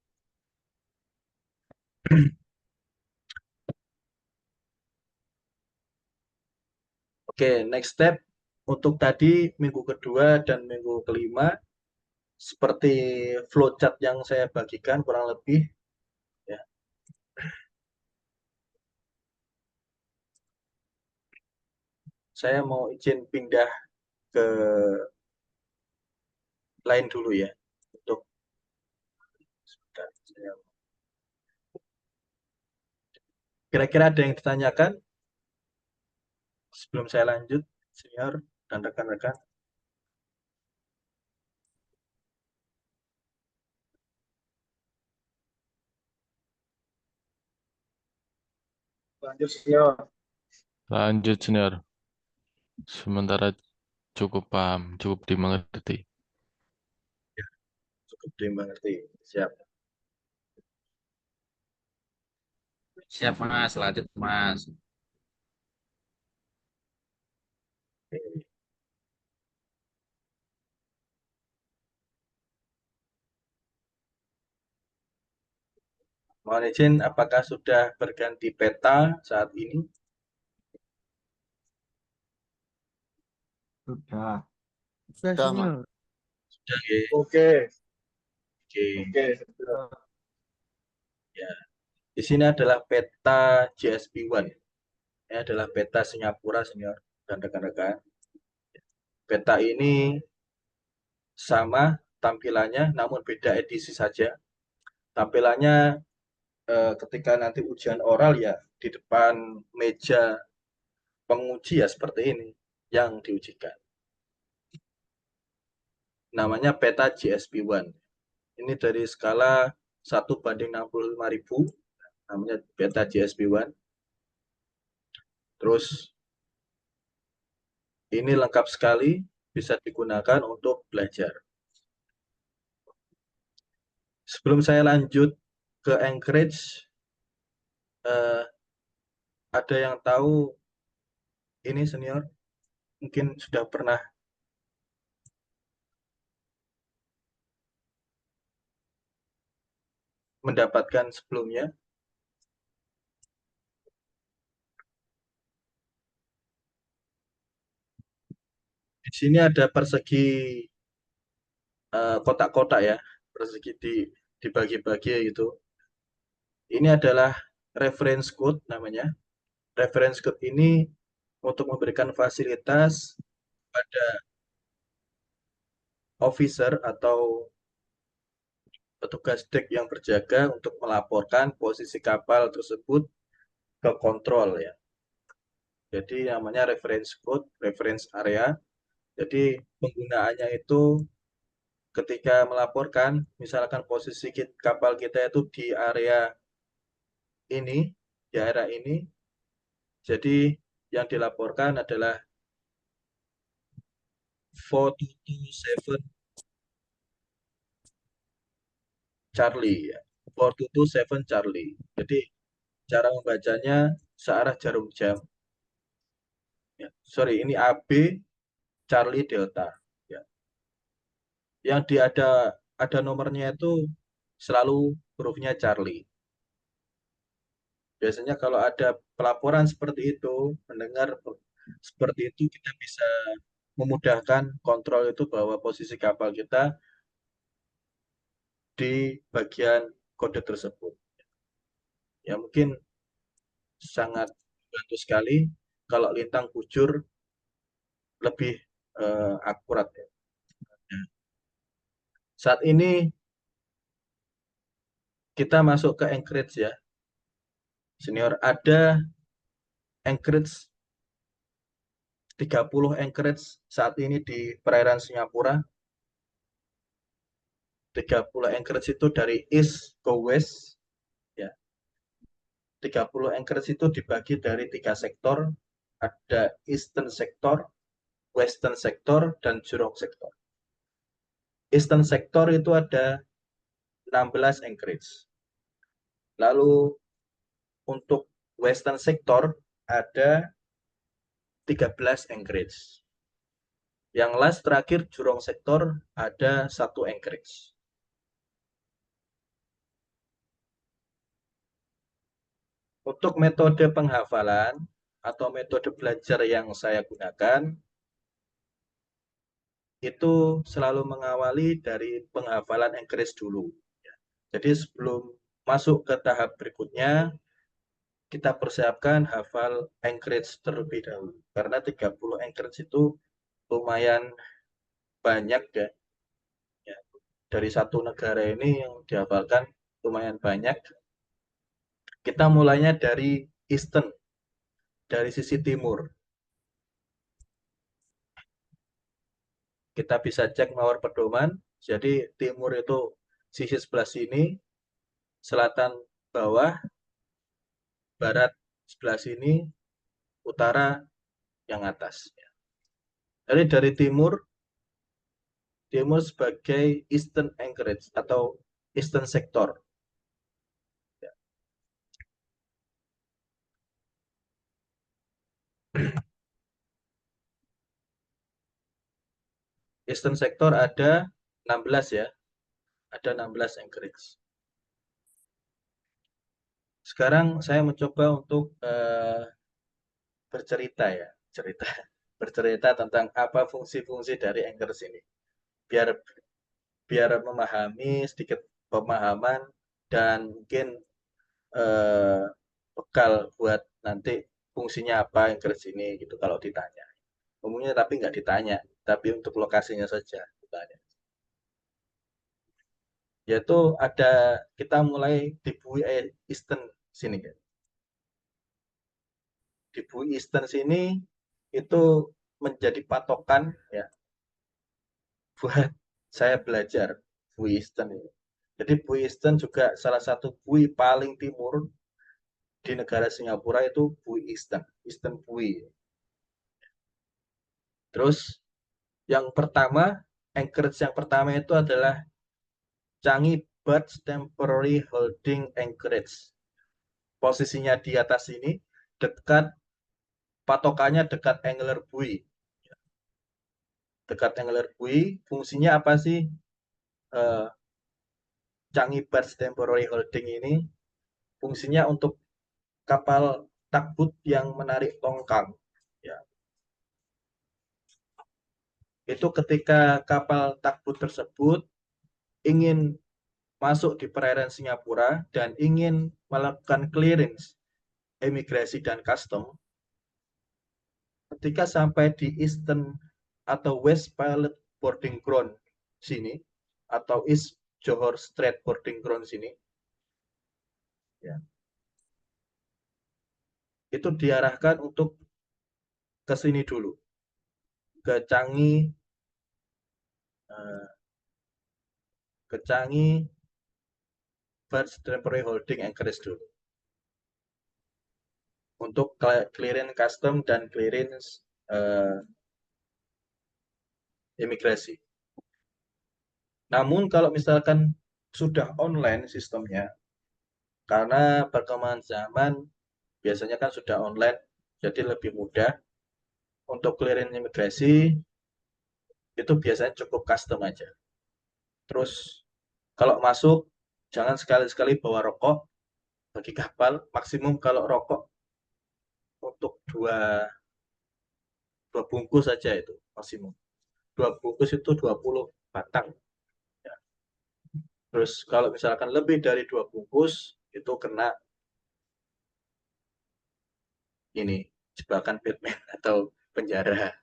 Oke, next step untuk tadi minggu kedua dan minggu kelima seperti flowchart yang saya bagikan kurang lebih ya. Saya mau izin pindah ke lain dulu ya untuk kira-kira ada yang ditanyakan sebelum saya lanjut, senior dan rekan-rekan. Lanjut senior. Lanjut, senior. Sementara cukup paham, cukup dimengerti. Ya, cukup dimengerti. Siap. Siap Mas, lanjut Mas. Mohon izin, apakah sudah berganti peta saat ini? Sudah. Sudah, Mas. Sudah ya. Oke. Oke. Sudah. Ya. Di sini adalah peta GSP-1. Ini adalah peta Singapura, senior dan rekan-rekan. Peta ini sama tampilannya, namun beda edisi saja. Tampilannya ketika nanti ujian oral ya di depan meja penguji ya seperti ini yang diujikan. Namanya peta GSP-1. Ini dari skala 1:65.000, namanya peta GSP-1. Terus ini lengkap sekali, bisa digunakan untuk belajar. Sebelum saya lanjut ke Anchorage, ada yang tahu ini senior? Mungkin sudah pernah mendapatkan sebelumnya. Di sini ada persegi kotak-kotak ya, persegi dibagi-bagi gitu. Ini adalah reference code namanya. Reference code ini untuk memberikan fasilitas pada officer atau petugas dek yang berjaga untuk melaporkan posisi kapal tersebut ke kontrol ya. Jadi namanya reference code, reference area. Jadi penggunaannya itu ketika melaporkan, misalkan posisi kapal kita itu di area ini, di area ini. Jadi yang dilaporkan adalah 4227 Charlie ya. 4227 Charlie. Jadi cara membacanya searah jarum jam. Ya. Sorry, ini AB Charlie Delta. Ya. Yang ada nomornya itu selalu hurufnya Charlie. Biasanya kalau ada pelaporan seperti itu, mendengar seperti itu, kita bisa memudahkan kontrol itu bahwa posisi kapal kita di bagian kode tersebut. Ya mungkin sangat membantu sekali kalau lintang bujur lebih akurat ya. Saat ini kita masuk ke Anchorage ya. Senior, ada Anchorage 30 Anchorage saat ini di perairan Singapura. 30 Anchorage itu dari east ke west ya. 30 Anchorage itu dibagi dari 3 sektor. Ada Eastern Sector, Western Sector, dan Jurong Sector. Eastern Sector itu ada 16 Anchorage. Lalu untuk Western Sector ada 13 Anchorage. Yang last terakhir Jurong Sector ada 1 Anchorage. Untuk metode penghafalan atau metode belajar yang saya gunakan, itu selalu mengawali dari penghafalan Anchorage dulu. Jadi sebelum masuk ke tahap berikutnya, kita persiapkan hafal Anchorage terlebih dahulu. Karena 30 Anchorage itu lumayan banyak ya. Dari satu negara ini yang dihafalkan lumayan banyak. Kita mulainya dari Eastern, dari sisi timur. Kita bisa cek mawar pedoman, jadi timur itu sisi sebelah sini, selatan bawah, barat sebelah sini, utara yang atas. Jadi dari timur sebagai Eastern Anchorage atau Eastern Sector. Eastern Sector ada 16 ya. Ada 16 Anchorage. Sekarang saya mencoba untuk bercerita tentang apa fungsi-fungsi dari Anchorage ini. Biar memahami sedikit pemahaman dan mungkin bekal buat nanti fungsinya apa Anchorage ini gitu kalau ditanya. Umumnya tapi nggak ditanya, tapi untuk lokasinya saja ditanya. Yaitu ada, kita mulai di Bui Eastern sini kan. Di Bui Eastern sini itu menjadi patokan ya buat saya belajar Bui Eastern ini. Jadi Bui Eastern juga salah satu bui paling timur di negara Singapura itu Bui Eastern, Eastern Bui. Terus yang pertama, Anchorage yang pertama itu adalah Changi berth temporary holding anchorage. Posisinya di atas ini dekat, patokannya dekat angular buoy. Dekat angular buoy, fungsinya apa sih? Changi berth temporary holding ini fungsinya untuk kapal tugboat yang menarik tongkang. Ya. Itu ketika kapal tugboat tersebut ingin masuk di perairan Singapura dan ingin melakukan clearance imigrasi dan custom, ketika sampai di Eastern atau West Pilot Boarding Ground sini, atau East Johor Strait Boarding Ground sini, ya, itu diarahkan untuk ke sini dulu, ke Changi, ke Changi Berth Temporary Holding Anchorage dulu, untuk clearance custom dan clearance imigrasi. Namun kalau misalkan sudah online sistemnya, karena perkembangan zaman biasanya kan sudah online, jadi lebih mudah untuk clearance imigrasi, itu biasanya cukup custom aja. Terus kalau masuk, jangan sekali-sekali bawa rokok bagi kapal, maksimum kalau rokok untuk dua bungkus saja itu maksimum. 2 bungkus itu 20 batang. Ya. Terus kalau misalkan lebih dari 2 bungkus, itu kena ini, jebakan Batman atau penjara.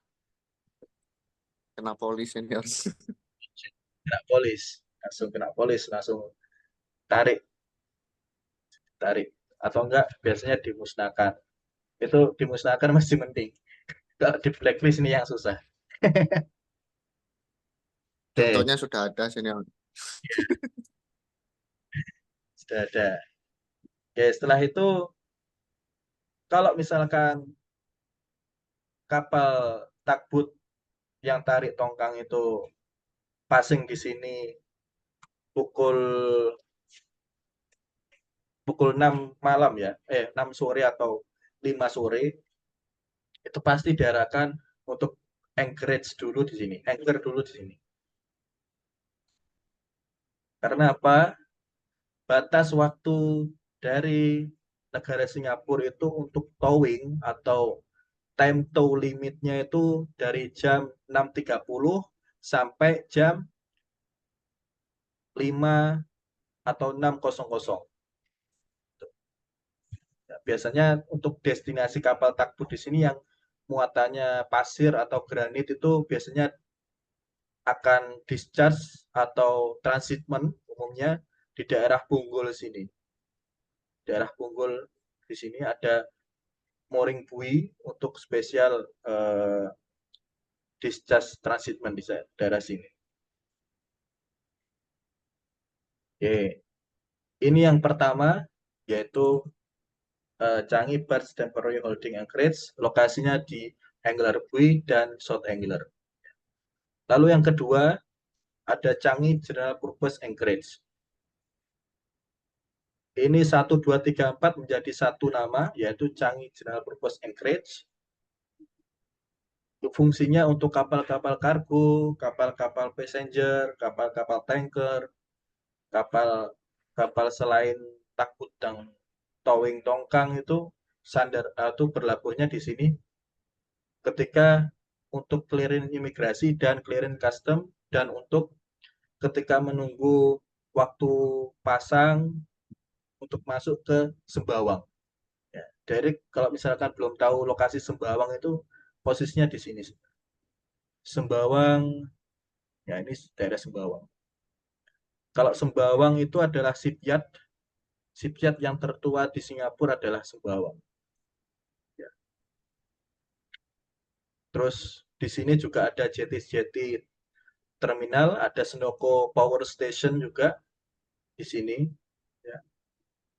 Kena polis senior. Kena polis, langsung tarik. Atau enggak, biasanya dimusnahkan. Itu dimusnahkan masih mending. Kalau di blacklist ini yang susah. Oke, Contohnya sudah ada senior. sudah ada. Oke, setelah itu, kalau misalkan kapal tugboat yang tarik tongkang itu passing di sini pukul 6 malam ya, 6 sore atau 5 sore, itu pasti diarahkan untuk anchorage dulu di sini, anchor dulu di sini. Karena apa? Batas waktu dari negara Singapura itu untuk towing atau time tow limitnya itu dari jam 6.30 sampai jam 5 atau 6.00. Ya, biasanya untuk destinasi kapal tugboat di sini yang muatannya pasir atau granit itu biasanya akan discharge atau transitment umumnya di daerah Punggol sini. Daerah Punggol di sini ada mooring buoy untuk spesial discharge transitment di daerah sini. Oke. Ini yang pertama, yaitu Changi Berth Temporary Holding Anchorage, lokasinya di Angular Buoy dan South Angular. Lalu yang kedua, ada Changi General Purpose Anchorage. Ini 1, 2, 3, 4 menjadi satu nama, yaitu Changi General Purpose Anchorage. Fungsinya untuk kapal-kapal kargo, kapal-kapal passenger, kapal-kapal tanker, kapal selain tugboat dan towing tongkang itu sandar atau berlabuhnya di sini ketika untuk clearance imigrasi dan clearance custom, dan untuk ketika menunggu waktu pasang untuk masuk ke Sembawang. Ya, dari kalau misalkan belum tahu lokasi Sembawang itu posisinya di sini. Sembawang, ya ini daerah Sembawang. Kalau Sembawang itu adalah shipyard yang tertua di Singapura adalah Sembawang. Ya. Terus di sini juga ada jetty terminal, ada Senoko Power Station juga di sini. Ya.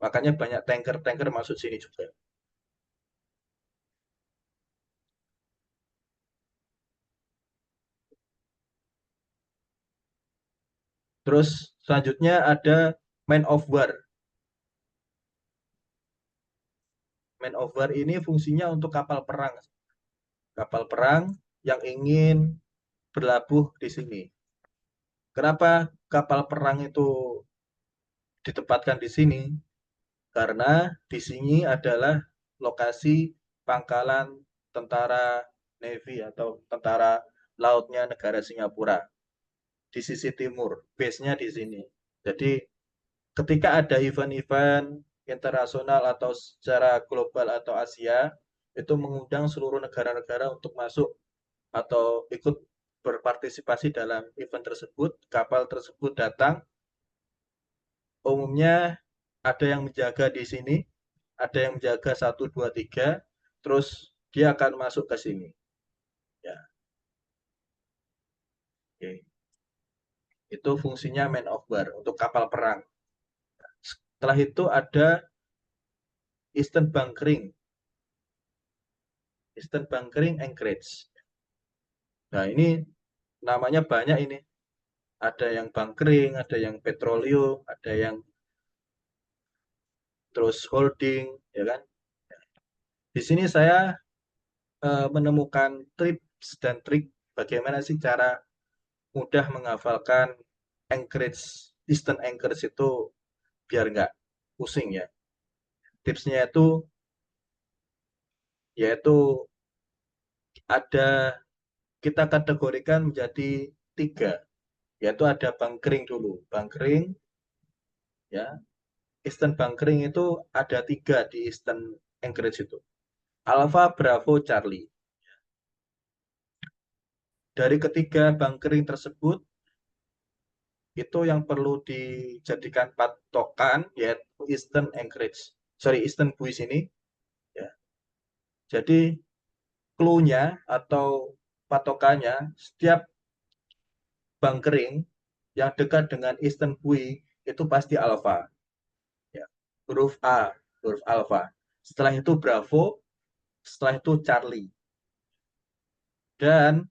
Makanya banyak tanker-tanker masuk sini juga. Terus Selanjutnya ada man of war. Man of war ini fungsinya untuk kapal perang. Kapal perang yang ingin berlabuh di sini. Kenapa kapal perang itu ditempatkan di sini? Karena di sini adalah lokasi pangkalan tentara Navy atau tentara lautnya negara Singapura. Di sisi timur, base-nya di sini. Jadi ketika ada event-event internasional atau secara global atau Asia, itu mengundang seluruh negara-negara untuk masuk atau ikut berpartisipasi dalam event tersebut. Kapal tersebut datang, umumnya ada yang menjaga di sini, ada yang menjaga 1, 2, 3, terus dia akan masuk ke sini. Ya. Oke. Itu fungsinya man of war untuk kapal perang. Setelah itu ada eastern bunkering. Eastern bunkering anchorage. Nah, ini namanya banyak ini. Ada yang bunkering, ada yang petroleum, ada yang terus holding, ya kan? Di sini saya menemukan tips dan trik bagaimana sih cara mudah menghafalkan anchorage, eastern anchorage itu biar nggak pusing ya. Tipsnya itu yaitu ada kita kategorikan menjadi 3, yaitu ada bunkering dulu. Bunkering, ya. Eastern bunkering itu ada 3 di eastern anchorage itu. Alpha, Bravo, Charlie. Dari ketiga bunkering tersebut, itu yang perlu dijadikan patokan yaitu eastern anchorage. Eastern buoys ini. Ya. Jadi clue-nya atau patokannya, setiap bunkering yang dekat dengan eastern buoy itu pasti alpha. Ya. Huruf A, huruf alpha. Setelah itu Bravo, setelah itu Charlie. Dan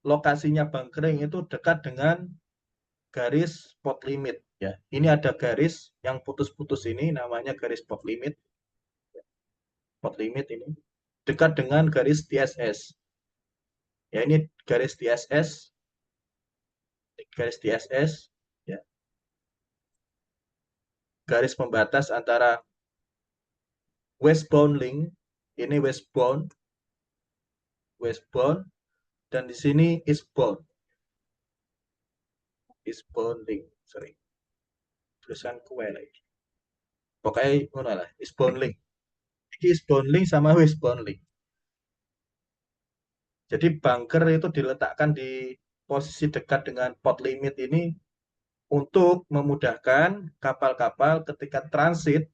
lokasinya bunkering itu dekat dengan garis spot limit. Ya, ini ada garis yang putus-putus ini namanya garis spot limit. Spot limit ini dekat dengan garis TSS. Ya, ini garis TSS, ya. Garis pembatas antara westbound link, ini westbound, dan di sini eastbound link, sorry. Tulisan kue lagi. Pokoknya ngono lah, eastbound link. Ini eastbound link sama westbound link. Jadi bunker itu diletakkan di posisi dekat dengan port limit ini untuk memudahkan kapal-kapal ketika transit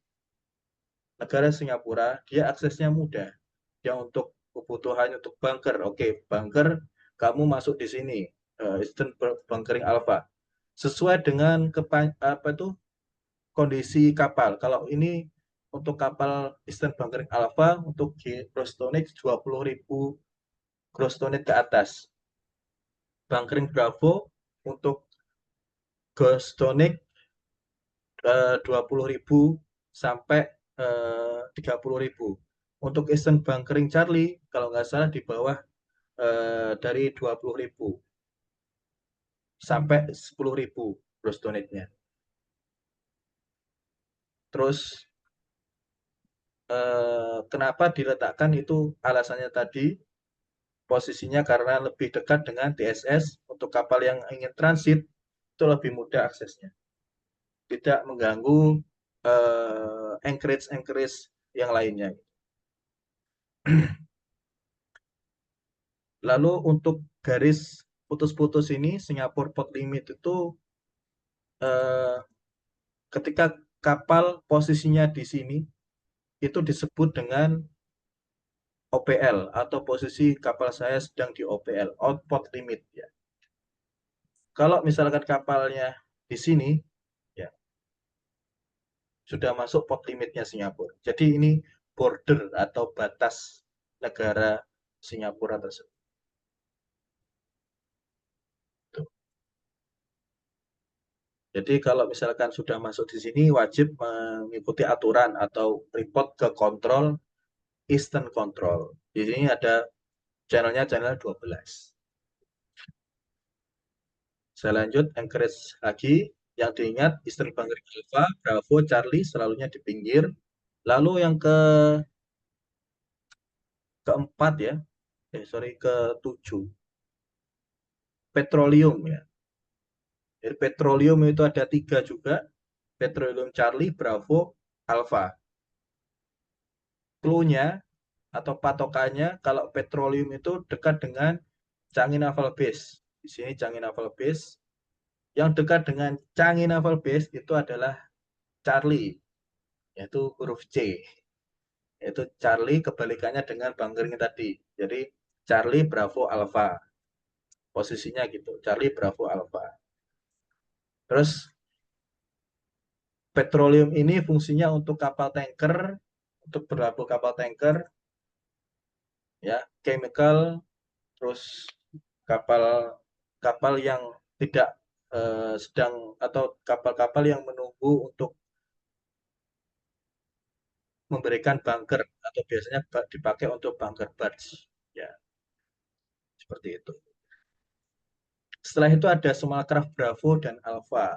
negara Singapura, dia aksesnya mudah. Dia untuk kebutuhan untuk bunker, oke, bunker kamu masuk di sini, Eastern Bunkering Alpha, sesuai dengan kondisi kapal. Kalau ini untuk kapal Eastern Bunkering Alpha untuk gross tonnage 20.000 gross tonnage ke atas. Bunkering Bravo untuk gross tonnage 20.000 sampai 30.000. Untuk Eastern Bunkering Charlie, kalau nggak salah di bawah dari 20.000 sampai 10.000 gross tonnage-nya. Terus kenapa diletakkan itu alasannya tadi, posisinya karena lebih dekat dengan TSS, untuk kapal yang ingin transit itu lebih mudah aksesnya. Tidak mengganggu anchorage yang lainnya. Lalu untuk garis putus-putus ini, Singapore Port Limit itu ketika kapal posisinya di sini, itu disebut dengan OPL atau posisi kapal saya sedang di OPL, out port limit. Ya. Kalau misalkan kapalnya di sini, ya sudah masuk port limitnya Singapura. Jadi ini border atau batas negara Singapura tersebut. Jadi kalau misalkan sudah masuk di sini wajib mengikuti aturan atau report ke kontrol Eastern Control. Di sini ada channelnya channel 12. Saya lanjut, encourage lagi. Yang diingat, Eastern Bunkering Alpha, Bravo, Charlie selalunya di pinggir. Lalu yang keempat ya, ke-7. Petroleum ya. Jadi petroleum itu ada 3 juga. Petroleum Charlie, Bravo, Alpha. Clue-nya atau patokannya kalau petroleum itu dekat dengan Changi Naval Base. Di sini Changi Naval Base. Yang dekat dengan Changi Naval Base itu adalah Charlie, yaitu huruf C. Yaitu Charlie kebalikannya dengan bunkering tadi. Jadi Charlie Bravo Alpha. Posisinya gitu. Charlie Bravo Alpha. Terus petroleum ini fungsinya untuk kapal tanker, untuk berlabuh kapal tanker, ya, chemical, terus kapal yang tidak sedang atau kapal-kapal yang menunggu untuk memberikan bunker atau biasanya dipakai untuk bunker barge, ya, seperti itu. Setelah itu ada small craft Bravo dan Alpha.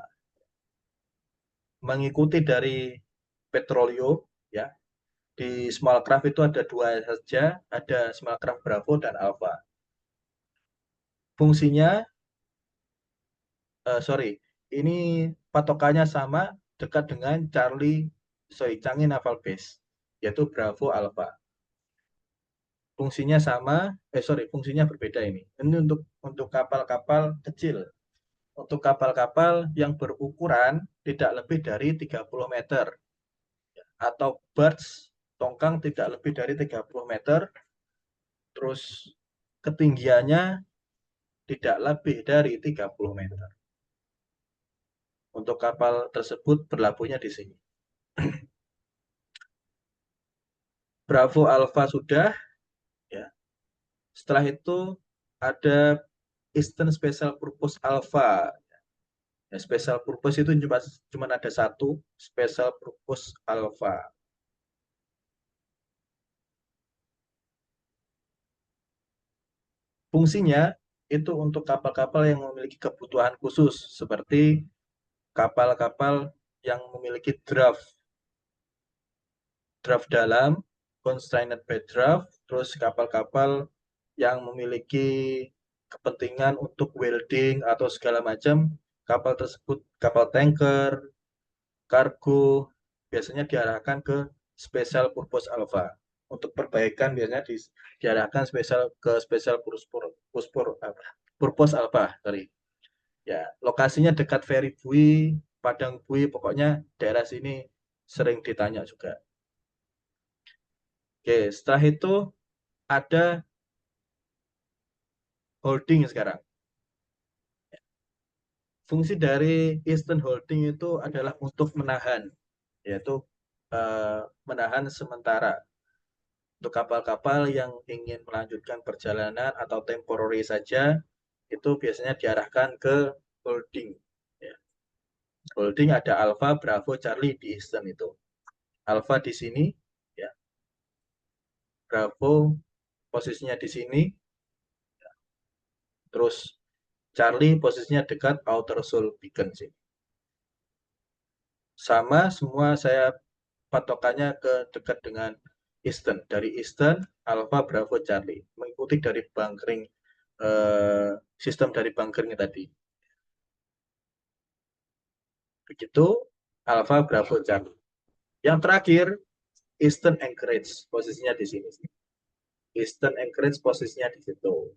Mengikuti dari petroleum, ya. Di small craft itu ada 2 saja, ada small craft Bravo dan Alpha. Fungsinya, ini patokannya sama, dekat dengan Changi Naval Base, yaitu Bravo Alpha. Fungsinya sama, fungsinya berbeda ini. Ini untuk kapal-kapal kecil. Untuk kapal-kapal yang berukuran tidak lebih dari 30 meter. Atau barge, tongkang tidak lebih dari 30 meter. Terus ketinggiannya tidak lebih dari 30 meter. Untuk kapal tersebut berlabuhnya di sini. Bravo Alpha sudah, ya. Setelah itu ada Eastern Special Purpose Alpha. Ya, special purpose itu cuma ada 1, Special Purpose Alpha. Fungsinya itu untuk kapal-kapal yang memiliki kebutuhan khusus, seperti kapal-kapal yang memiliki draft dalam, constrained by draft, terus kapal-kapal yang memiliki kepentingan untuk welding atau segala macam, kapal tersebut, kapal tanker, kargo, biasanya diarahkan ke Special Purpose Alpha. Untuk perbaikan biasanya diarahkan ke Special Purpose Alpha. Ya, lokasinya dekat Ferry Bui, Padang Bui, pokoknya daerah sini sering ditanya juga. Oke, setelah itu ada holding sekarang. Fungsi dari Eastern Holding itu adalah untuk menahan, yaitu menahan sementara untuk kapal-kapal yang ingin melanjutkan perjalanan atau temporary saja, itu biasanya diarahkan ke holding. Ya. Holding ada Alpha, Bravo, Charlie di Eastern itu. Alpha di sini, ya. Bravo posisinya di sini, ya. Terus Charlie posisinya dekat Outer Shoal Beacon sini. Sama semua saya patokannya ke dekat dengan Eastern. Dari Eastern, Alpha, Bravo, Charlie. Mengikuti dari bunkering, sistem dari bunkering tadi. Begitu, Alpha, Bravo, Charlie. Yang terakhir, Eastern Anchorage. Posisinya di sini. Eastern Anchorage posisinya di situ.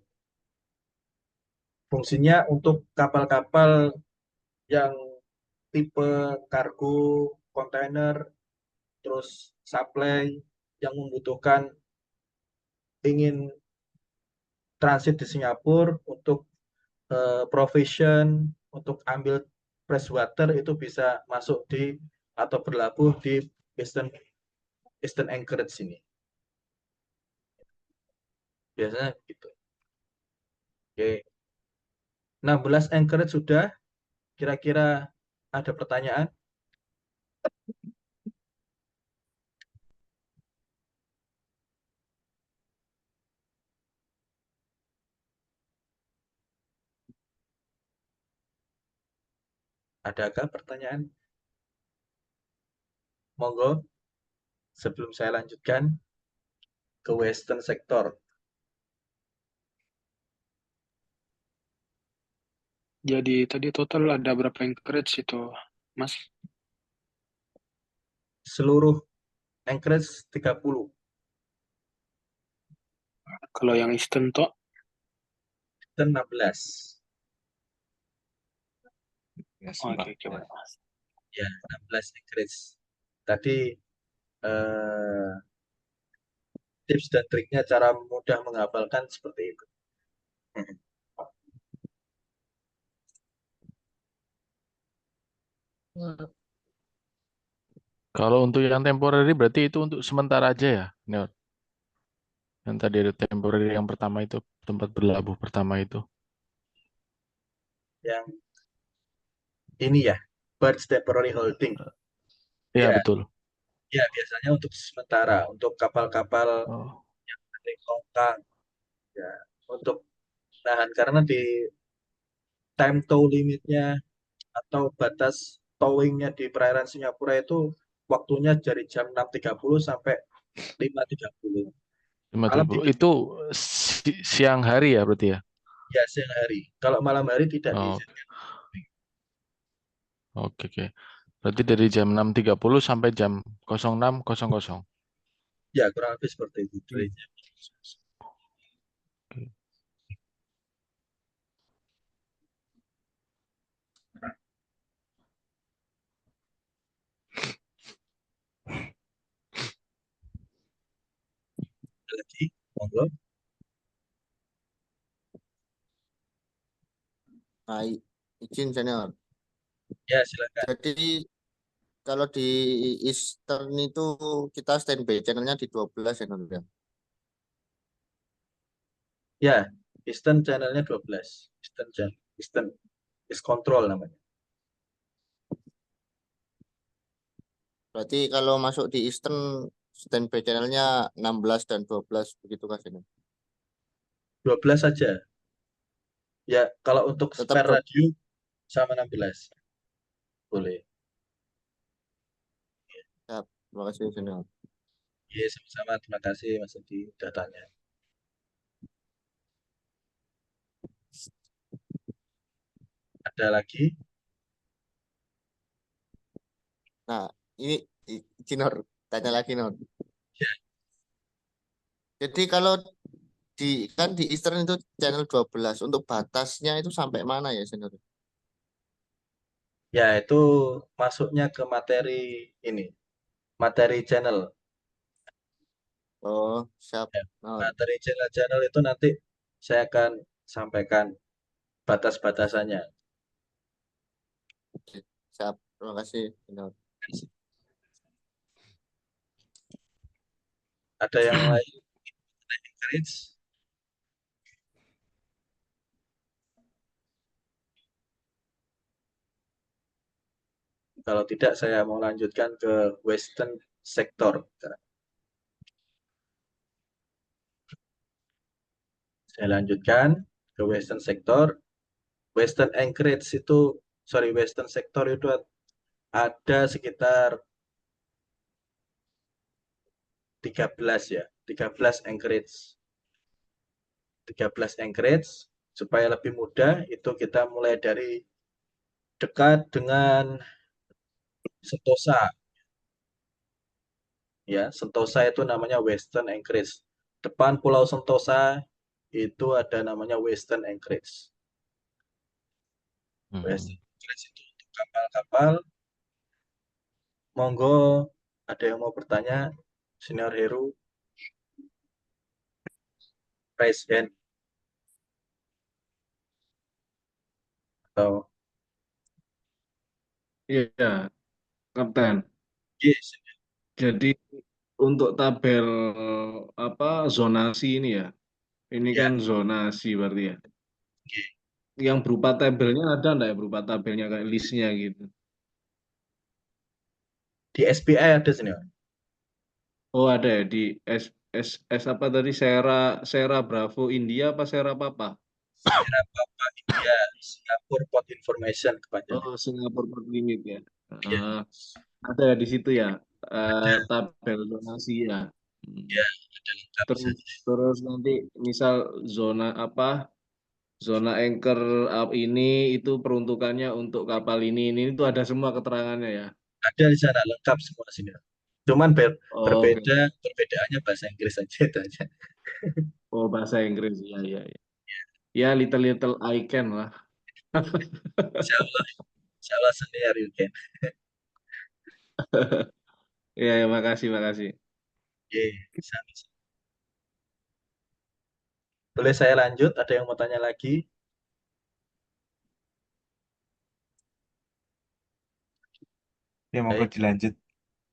Fungsinya untuk kapal-kapal yang tipe kargo, kontainer, terus supply, yang membutuhkan ingin transit di Singapura untuk provision, untuk ambil fresh water itu bisa masuk di atau berlabuh di Eastern Anchorage sini. Biasanya gitu. Oke. 16 Anchorage sudah, kira-kira Ada pertanyaan? Adakah pertanyaan? Monggo, sebelum saya lanjutkan ke Western Sector. Jadi tadi total ada berapa anchorage itu, Mas? Seluruh anchorage 30. Kalau yang Eastern toh? Dan 16. Ya, Oke, oke, 14. Mas. Ya, 16 anchorage. Tadi tips dan triknya cara mudah menghafalkan seperti itu. Kalau untuk yang temporary berarti itu untuk sementara aja ya, Senior? Yang tadi ada temporary yang pertama itu, tempat berlabuh pertama itu. Yang ini ya, Birds Temporary Holding. Iya, Ya, betul. ya biasanya untuk sementara, untuk kapal-kapal Oh, yang dari longkang, ya, untuk nahan karena di time tow limitnya atau batas towingnya di perairan Singapura itu waktunya dari jam 6.30 sampai 5.30. Malam 5.30. tidak, Itu siang hari ya berarti ya? ya siang hari. Kalau malam hari tidak Oh, diizinkan. oke, oke. Berarti dari jam 6.30 sampai jam 06.00. Ya kurang lebih seperti itu. Dari jam lagi, monggo. Nah, izin senior. Ya silakan. Jadi kalau di Eastern itu kita standby channelnya di 12 ya, Nur, ya. Ya, Eastern channelnya 12. Eastern channel, Eastern is control namanya. Berarti kalau masuk di Eastern standby channelnya 16 dan 12 begitu kan senior? 12 saja. Ya, kalau untuk Tetap spare radio sama 16. Boleh. siap. Terima kasih senior. Iya, sama-sama. Terima kasih Mas Edi udah tanya. Ada lagi? Nah, ini izin Nur, tanya lagi Nur. Ya, Jadi kalau di kan di Eastern itu channel 12 untuk batasnya itu sampai mana ya senior? ya itu masuknya ke materi ini, materi channel. Oh, siap. Ya, Nur. materi channel-channel itu nanti saya akan sampaikan batas-batasannya. Oke, siap. Terima kasih senior. Ada yang lain? Encourage? Kalau tidak, saya mau lanjutkan ke Western Sector. Saya lanjutkan ke Western Sector. Western Anchorage itu, Western Sector itu ada sekitar 13 ya, 13 Anchorage. 13 Anchorage, supaya lebih mudah, itu kita mulai dari dekat dengan Sentosa. Ya, Sentosa itu namanya Western Anchorage. Depan Pulau Sentosa itu ada namanya Western Anchorage. Western Anchorage itu untuk kapal-kapal. Monggo, ada yang mau bertanya? Senior Heru, raise hand. Atau, Iya, Kapten. yes, Jadi untuk tabel apa zonasi ini ya, ini ya, kan zonasi berarti ya. oke. Yang berupa tabelnya ada enggak ya, berupa tabelnya kayak listnya gitu? Di SPI ada senior. Oh, ada ya di S apa tadi Sera Bravo India apa Sera Papa? Sierra Papa India, Singapore Port Information kepanjangan. Oh, Singapore Port Limit ya. Iya, Ada di situ ya ada. tabel zonasi ya. Ya, ada lengkap di Terus sana. terus nanti misal zona apa zona anchor ini itu peruntukannya untuk kapal ini itu ada semua keterangannya ya. Ada di sana lengkap semua senior. Cuman Oke. perbedaannya bahasa Inggris aja itu aja. Oh, bahasa Inggris ya ya ya. Ya little I can lah. Insya Allah, insya Allah senior you can. Ya, ya makasih makasih. Oke, sama. Boleh saya lanjut? Ada yang mau tanya lagi? Ya, monggo Baik, dilanjut.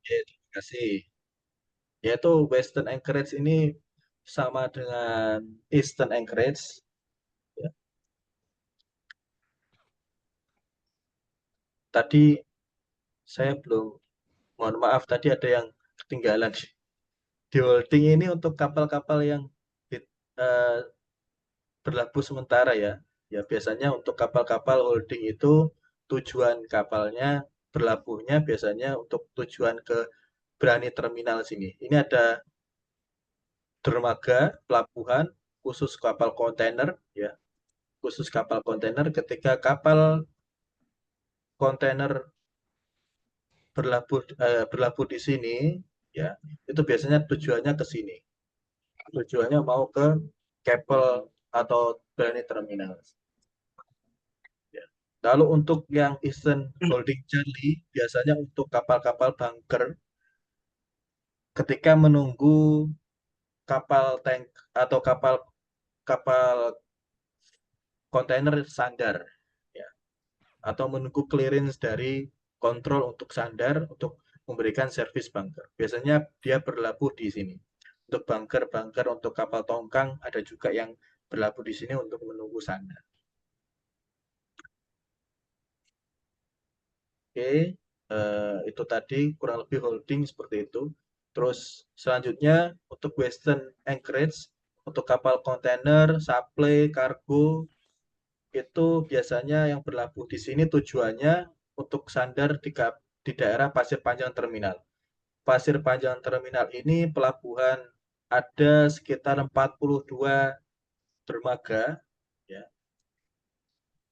oke, terima kasih. Yaitu Western Anchorage ini sama dengan Eastern Anchorage. Ya. Tadi saya belum, mohon maaf tadi ada yang ketinggalan. Di holding ini untuk kapal-kapal yang eh, berlabuh sementara ya. Ya biasanya untuk kapal-kapal holding itu tujuan kapalnya berlabuhnya biasanya untuk tujuan ke Brani Terminal sini. Ini ada dermaga pelabuhan khusus kapal kontainer ya. Khusus kapal kontainer ketika kapal kontainer berlabuh di sini ya, itu biasanya tujuannya ke sini. Tujuannya mau ke Keppel atau Brani Terminal. Ya. Lalu untuk yang Eastern Holding Charlie, biasanya untuk kapal-kapal bunker, ketika menunggu kapal tank atau kapal kapal kontainer sandar, ya, atau menunggu clearance dari kontrol untuk sandar untuk memberikan servis bunker. Biasanya dia berlabuh di sini. Untuk bunker-bunker untuk kapal tongkang ada juga yang berlabuh di sini untuk menunggu sandar. Oke, itu tadi kurang lebih holding seperti itu. Terus selanjutnya untuk Western Anchorage, untuk kapal kontainer, supply, kargo, itu biasanya yang berlabuh di sini tujuannya untuk sandar di daerah Pasir Panjang Terminal. Pasir Panjang Terminal ini pelabuhan ada sekitar 42 dermaga, ya.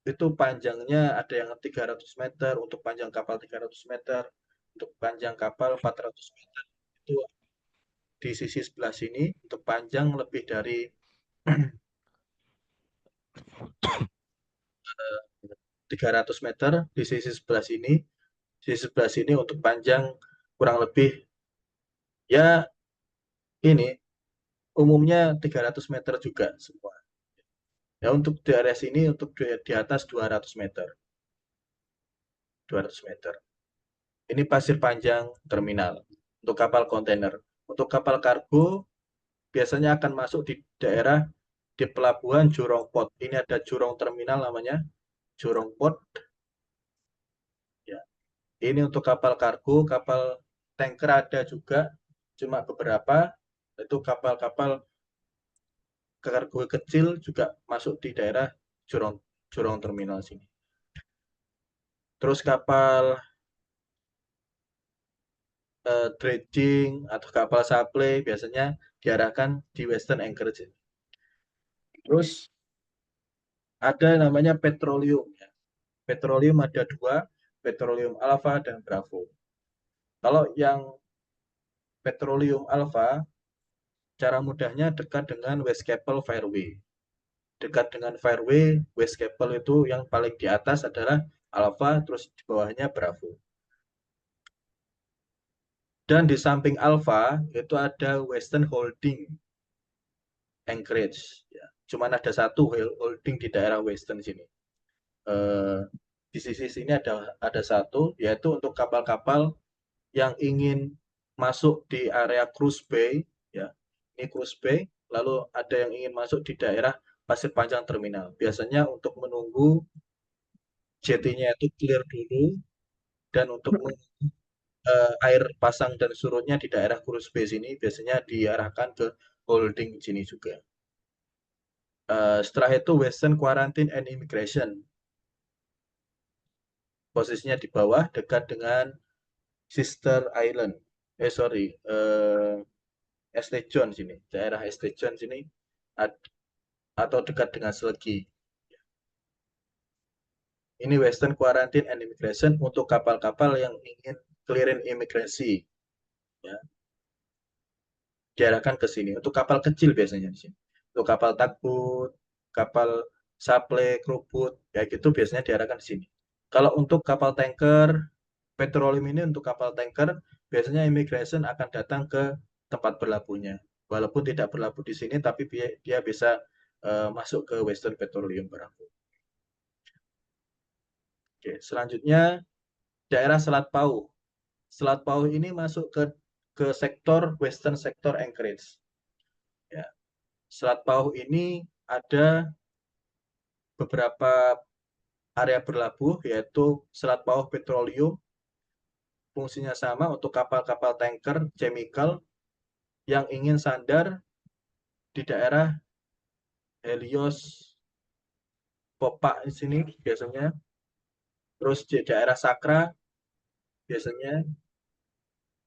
Itu panjangnya ada yang 300 meter, untuk panjang kapal 300 meter, untuk panjang kapal 400 meter. Itu di sisi sebelah sini, untuk panjang lebih dari 300 meter di sisi sebelah sini. Sisi sebelah sini untuk panjang kurang lebih, ya ini umumnya 300 meter juga semua. Ya untuk di area sini untuk di atas 200 meter. 200 meter. Ini pasir panjang terminal untuk kapal kontainer. Untuk kapal kargo biasanya akan masuk di daerah di pelabuhan Jurong Port. Ini ada Jurong Terminal namanya, Jurong Port. Ya. Ini untuk kapal kargo, kapal tanker ada juga, cuma beberapa. Itu kapal-kapal kargo kecil juga masuk di daerah Jurong Jurong Terminal sini. Terus kapal dredging atau kapal supply biasanya diarahkan di Western Anchorage. Terus ada namanya petroleum. Ya. Petroleum ada dua, petroleum alpha dan bravo. Kalau yang petroleum alpha, cara mudahnya dekat dengan West Keppel Fairway. Dekat dengan Fairway, West Keppel itu yang paling di atas adalah alpha, terus di bawahnya bravo. Dan di samping alpha itu ada Western Holding Anchorage. Ya. Cuman ada satu holding di daerah Western sini. Di sisi sini ada satu, yaitu untuk kapal-kapal yang ingin masuk di area cruise bay, ya. Ini cruise bay, lalu ada yang ingin masuk di daerah Pasir Panjang Terminal. Biasanya untuk menunggu jetty-nya itu clear dulu dan untuk menunggu air pasang dan surutnya di daerah cruise base ini biasanya diarahkan ke holding sini juga. Setelah itu Western Quarantine and Immigration. Posisinya di bawah dekat dengan Sister Island. Estate John sini, daerah Estate John sini atau dekat dengan Slegi. Ini Western Quarantine and Immigration untuk kapal-kapal yang ingin clearing imigrasi. Ya. Diarahkan ke sini. Untuk kapal kecil biasanya di sini. Untuk kapal tugboat, kapal supply, kerubut, ya gitu biasanya diarahkan di sini. Kalau untuk kapal tanker, petroleum ini untuk kapal tanker, biasanya immigration akan datang ke tempat berlabuhnya. Walaupun tidak berlabuh di sini, tapi dia bisa masuk ke Western Petroleum berlabuh. Oke, selanjutnya daerah Selat Pauh. Selat Pauh ini masuk ke sektor Western Sector Anchorage. Ya. Selat Pauh ini ada beberapa area berlabuh, yaitu Selat Pauh Petroleum, fungsinya sama untuk kapal-kapal tanker chemical yang ingin sandar di daerah Helios Popak di sini biasanya. Terus di daerah Sakra biasanya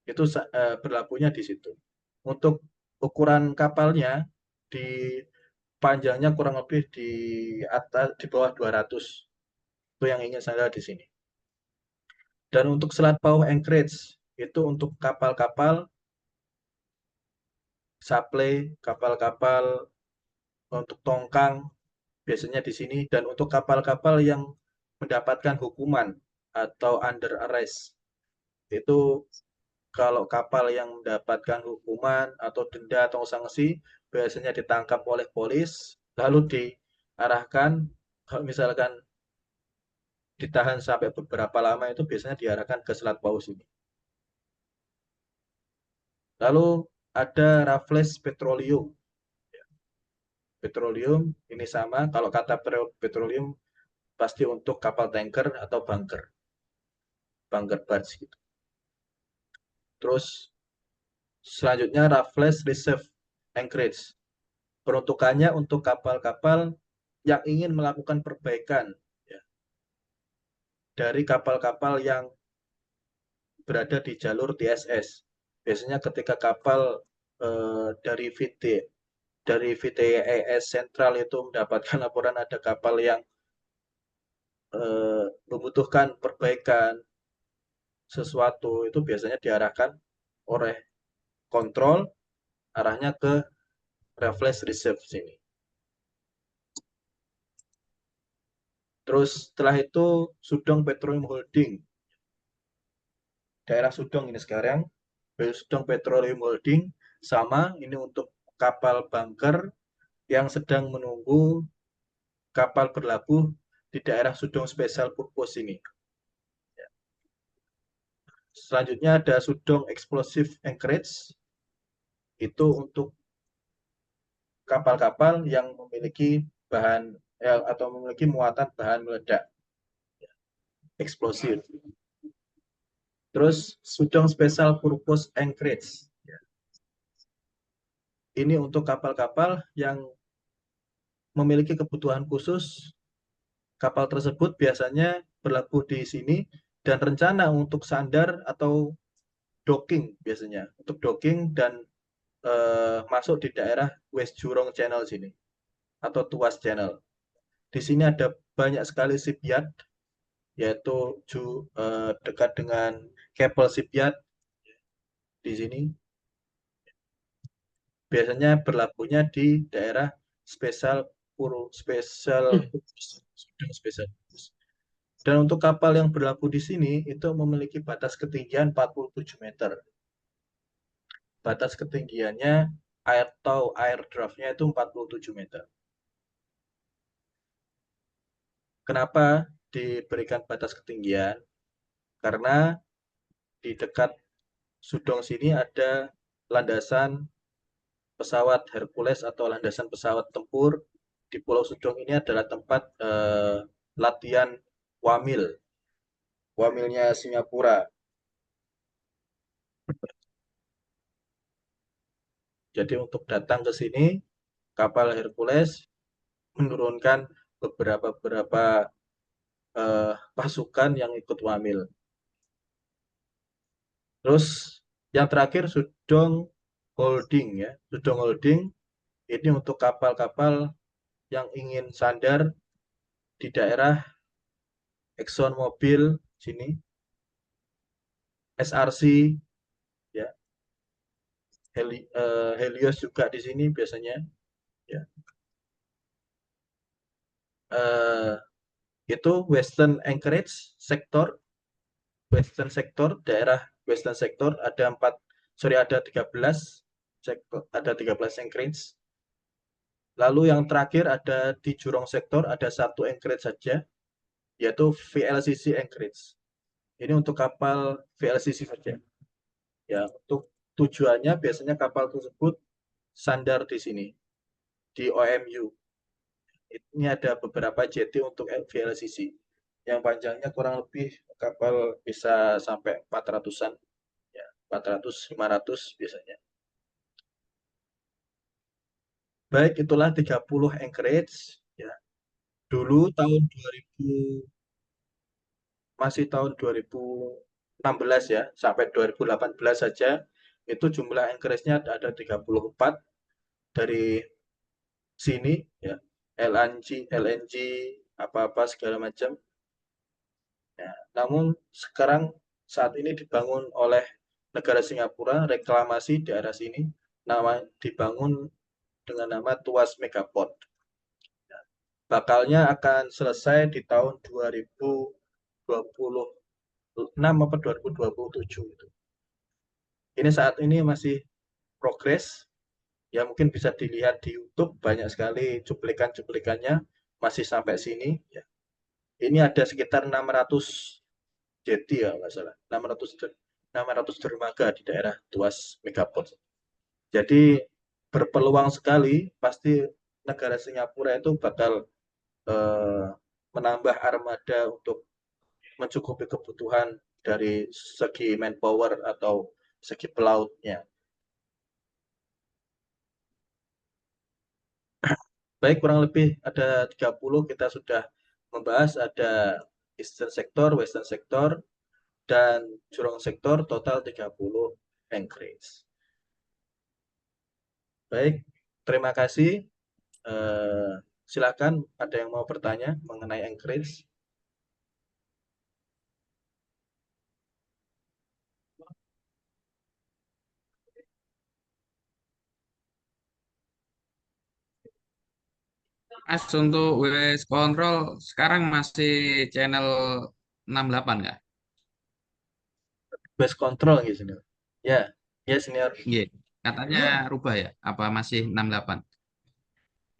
itu berlabuhnya di situ. Untuk ukuran kapalnya di panjangnya kurang lebih di atas di bawah 200. Itu yang ingin sandar di sini. Dan untuk Selat Pauh Anchorage itu untuk kapal-kapal supply, kapal-kapal untuk tongkang biasanya di sini, dan untuk kapal-kapal yang mendapatkan hukuman atau under arrest. Itu kalau kapal yang mendapatkan hukuman atau denda atau sanksi biasanya ditangkap oleh polis lalu diarahkan, kalau misalkan ditahan sampai beberapa lama itu biasanya diarahkan ke Selat Pauh sini. Lalu ada Raffles Petroleum. Petroleum ini sama, kalau kata petroleum pasti untuk kapal tanker atau bunker barge gitu. Terus selanjutnya Raffles Reserve Anchorage. Peruntukannya untuk kapal-kapal yang ingin melakukan perbaikan ya, dari kapal-kapal yang berada di jalur TSS. Biasanya ketika kapal dari VTES Sentral itu mendapatkan laporan ada kapal yang membutuhkan perbaikan sesuatu, itu biasanya diarahkan oleh kontrol arahnya ke Raffles Reserve sini. Terus setelah itu Sudong Petroleum Holding. Daerah Sudong ini sekarang, Sudong Petroleum Holding sama, ini untuk kapal bunker yang sedang menunggu kapal berlabuh di daerah Sudong Special Purpose ini. Selanjutnya ada Sudong Explosive Anchorage. Itu untuk kapal-kapal yang memiliki bahan atau memiliki muatan bahan meledak eksplosif. Terus Sudong Special Purpose Anchorage. Ini untuk kapal-kapal yang memiliki kebutuhan khusus. Kapal tersebut biasanya berlabuh di sini dan rencana untuk sandar atau docking biasanya. Untuk docking dan masuk di daerah West Jurong Channel sini atau Tuas Channel. Di sini ada banyak sekali shipyard, yaitu dekat dengan Keppel Shipyard di sini. Biasanya berlabuhnya di daerah Special. Dan untuk kapal yang berlabuh di sini itu memiliki batas ketinggian 47 meter. Batas ketinggiannya air draftnya itu 47 meter. Kenapa diberikan batas ketinggian? Karena di dekat Sudong sini ada landasan pesawat Hercules atau landasan pesawat tempur. Di Pulau Sudong ini adalah tempat latihan wamilnya Singapura. Jadi untuk datang ke sini, kapal Hercules menurunkan beberapa pasukan yang ikut wamil. Terus yang terakhir Sudong Holding ya. Sudong Holding ini untuk kapal-kapal yang ingin sandar di daerah Exxon Mobil sini, SRC ya, Helios juga di sini biasanya ya. Itu Western Anchorage sektor, daerah Western Sector ada 13 sektor, ada 13 anchorage. Lalu yang terakhir ada di Jurong sektor ada 1 anchorage saja, yaitu VLCC Anchorage. Ini untuk kapal VLCC saja. Ya, untuk tujuannya biasanya kapal tersebut sandar di sini, di OMU. Ini ada beberapa jetty untuk VLCC. Yang panjangnya kurang lebih kapal bisa sampai 400-an. Ya, 400, 500 biasanya. Baik, itulah 30 anchorage. Ya. Dulu tahun 2000, masih tahun 2016 ya, sampai 2018 saja, itu jumlah anchorage-nya ada 34 dari sini, ya, LNG, apa-apa segala macam. Ya, namun sekarang saat ini dibangun oleh negara Singapura, reklamasi di daerah sini, dibangun dengan nama Tuas Megaport. Ya, bakalnya akan selesai di tahun 2026 atau 2027 itu. Ini saat ini masih progres, ya mungkin bisa dilihat di YouTube banyak sekali cuplikan-cuplikannya masih sampai sini. Ya. Ini ada sekitar 600 jetty ya nggak salah, 600 dermaga di daerah Tuas Megaport. Jadi berpeluang sekali pasti negara Singapura itu bakal menambah armada untuk mencukupi kebutuhan dari segi manpower atau segi pelautnya. Baik, kurang lebih ada 30 kita sudah membahas, ada Eastern Sector, Western Sector, dan Jurong Sector, total 30 anchorage. Baik, terima kasih. Silakan ada yang mau bertanya mengenai anchorage. Mas, untuk WS Control sekarang masih channel 68 nggak? Base control gitu senior. Ya, ya senior. Iya. Katanya rubah ya? Apa masih 68?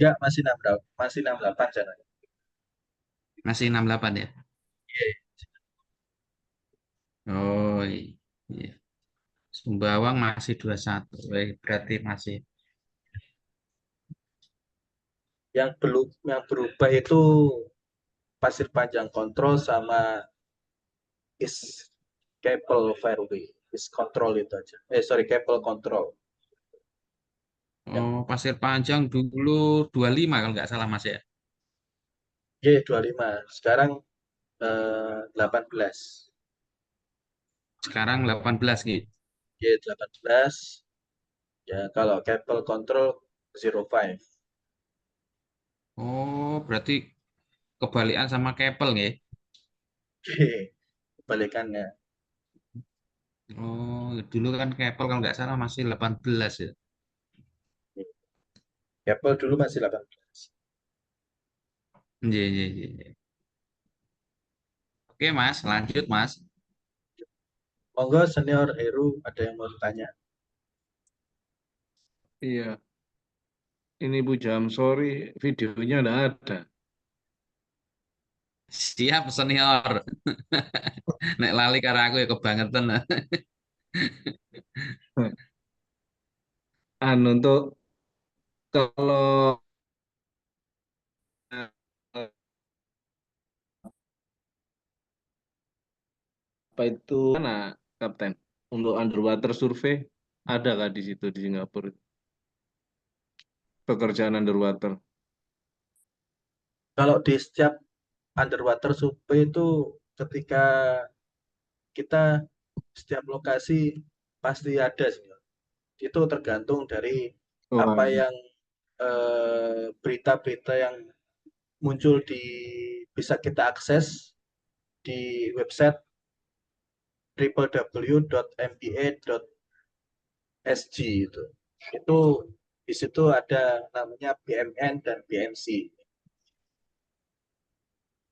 Ya, masih 68 channel. Masih 68 ya? Iya. Oh iya. Sumbawa masih 21. Berarti masih. Yang berubah itu pasir panjang kontrol sama is cable fairway. Is control itu aja. Cable control. Oh, Pasir Panjang dulu 25 kalau nggak salah Mas ya. Y25. Sekarang 18. Sekarang 18 gitu. Y18. Ya, kalau cable control 05. Oh, berarti kebalikan sama Keppel ya. Kebalikannya. Oh, dulu kan Keppel kalau nggak salah masih 18 ya. Cable dulu masih 18. Iya, iya, iya, iya. Oke Mas, lanjut Mas. Monggo senior Heru ada yang mau tanya. Iya, ini Bu Jam, sorry videonya enggak ada. Siap senior. Nek lali karo aku ya kebangetan. Untuk kalau apa itu mana Kapten? untuk underwater survey ada kah di situ di Singapura? Pekerjaan underwater. Kalau di setiap underwater survey itu ketika kita setiap lokasi pasti ada sih. Itu tergantung dari Oh, apa yang berita-berita yang muncul bisa kita akses di website www.mba.sg itu. Itu di situ ada namanya BMN dan BMC.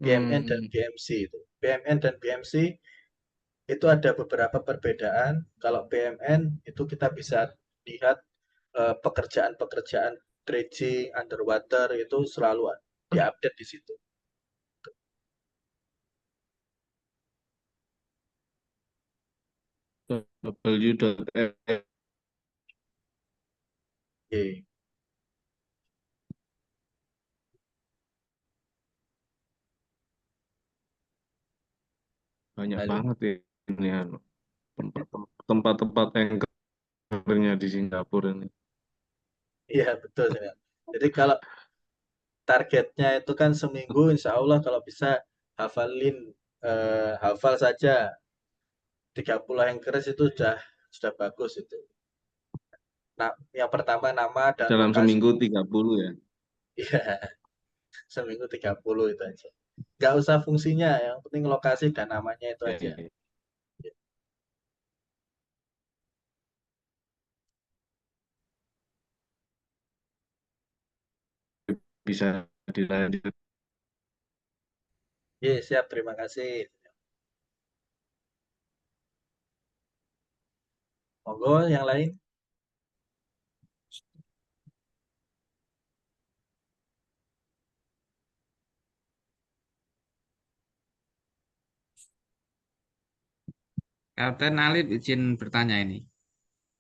BMN dan BMC itu. BMN dan BMC itu ada beberapa perbedaan. Kalau BMN itu kita bisa lihat pekerjaan-pekerjaan dredging, underwater itu selalu diupdate di situ. w.m. Oke. Banyak Lalu, banget ya ini tempat-tempat anchornya di Singapura ini. iya betul. Jadi kalau targetnya itu kan seminggu, insya Allah kalau bisa hafal saja 30 anchors itu sudah bagus itu. Nah, yang pertama nama dan Dalam lokasi. seminggu 30 ya. Iya, seminggu 30 itu aja. Nggak usah fungsinya, yang penting lokasi dan namanya itu Ya, aja. ya. Bisa dilanjut. Iya, siap, terima kasih. Monggo yang lain. Kapten Alif izin bertanya ini.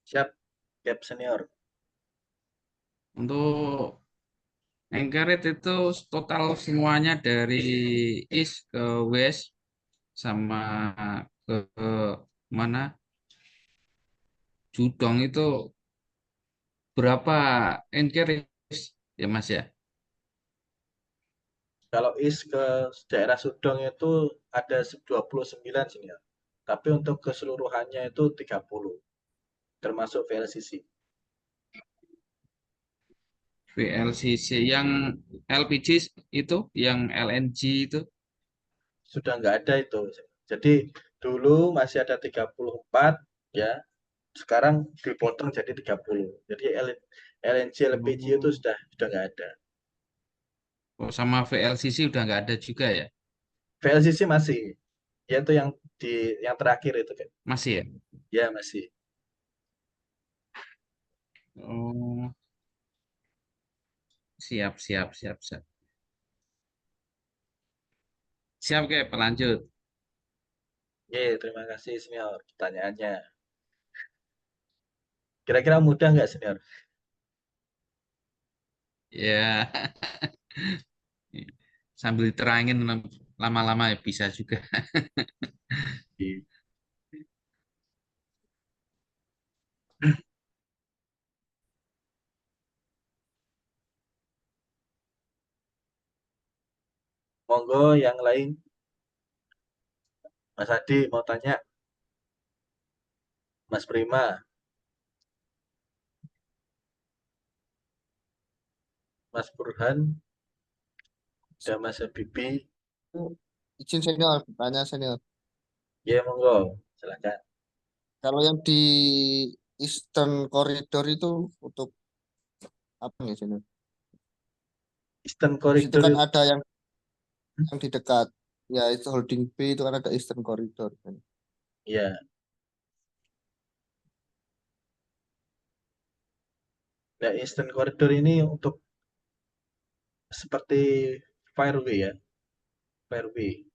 Siap, Cap Senior. Untuk Anchorage itu total semuanya dari east ke west sama ke mana Judong itu berapa Anchorage ya Mas ya? Kalau East ke daerah Sudong itu ada 29 sini ya. Tapi untuk keseluruhannya itu 30, termasuk VLCC. VLCC yang LPG itu, yang LNG itu. Sudah nggak ada itu. Jadi dulu masih ada 34 ya. Sekarang dipotong jadi 30. Jadi LNG LPG itu sudah nggak ada. Oh, sama VLCC udah nggak ada juga ya? VLCC masih, yaitu yang terakhir itu kan. Masih ya? Ya masih. Oh, siap, siap, siap, siap. Siap kayak pelanjut. Oke, terima kasih senior pertanyaannya. Kira-kira mudah nggak senior? Ya, sambil terangin lama-lama ya bisa juga. Di- Monggo yang lain. Mas Adi mau tanya. Mas Prima, Mas Burhan, dan Mas Habibi. Izin senior, tanya senior. Ya monggo, silakan. Kalau yang di Eastern Corridor itu untuk apa nih senior? Eastern Di situ Corridor kan itu, ada yang di dekat, ya itu Holding B itu kan ada Eastern Corridor kan. ya. Nah, Eastern Corridor ini untuk seperti Fireway ya, Fireway.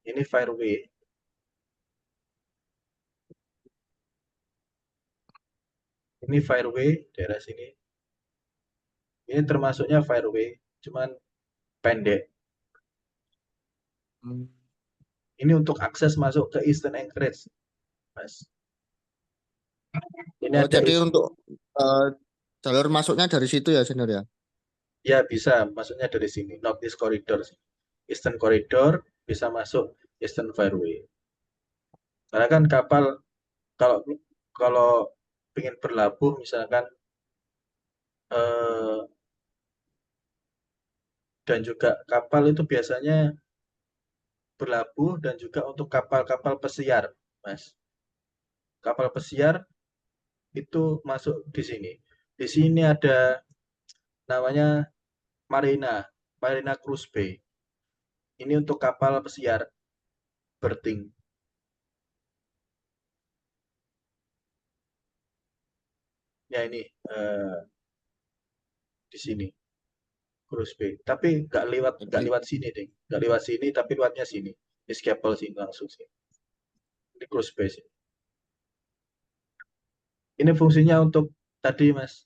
Ini Fireway. Ini Fireway daerah sini. Ini termasuknya Fireway, cuman pendek. Hmm. Ini untuk akses masuk ke Eastern Anchorage, Mas. Ini Oh, ada jadi untuk eh, jalur masuknya dari situ ya, senior ya? ya bisa masuknya dari sini, Northeast Corridor, Eastern Corridor bisa masuk Eastern Fairway. Karena kan kapal kalau kalau ingin berlabuh misalkan eh, dan juga kapal itu biasanya berlabuh dan juga untuk kapal-kapal pesiar, Mas. Kapal pesiar itu masuk di sini. Di sini ada namanya Marina, Marina Cruise Bay. Ini untuk kapal pesiar berting. Ya ini di sini Cruise Bay. Tapi nggak Jadi lewat sini deh, nggak lewat sini tapi lewatnya sini. Di Scapel sini langsung sini. Di Cruise Bay sini. Ini fungsinya untuk tadi Mas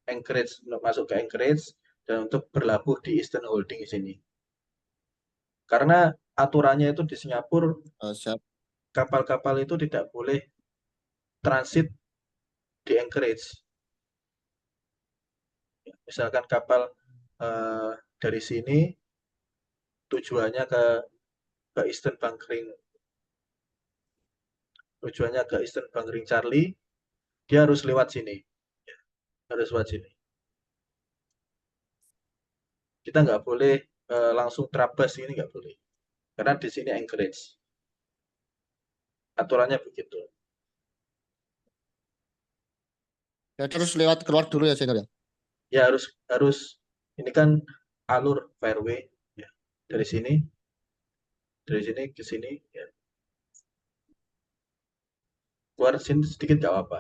Anchorage untuk masuk ke Anchorage dan untuk berlabuh di Eastern Holding di sini. Karena aturannya itu di Singapura siap. kapal-kapal itu tidak boleh transit di Anchorage. Misalkan kapal dari sini tujuannya ke Eastern Bunkering, tujuannya ke Eastern Bunkering Charlie, dia harus lewat sini, harus lewat sini. Kita nggak boleh langsung terabas ini nggak boleh, karena di sini Anchorage. Aturannya begitu. Ya, terus lewat keluar dulu ya, senior ya? Ya harus ini kan alur fairway ya. Dari sini ke sini ya. Keluar sini sedikit nggak apa-apa.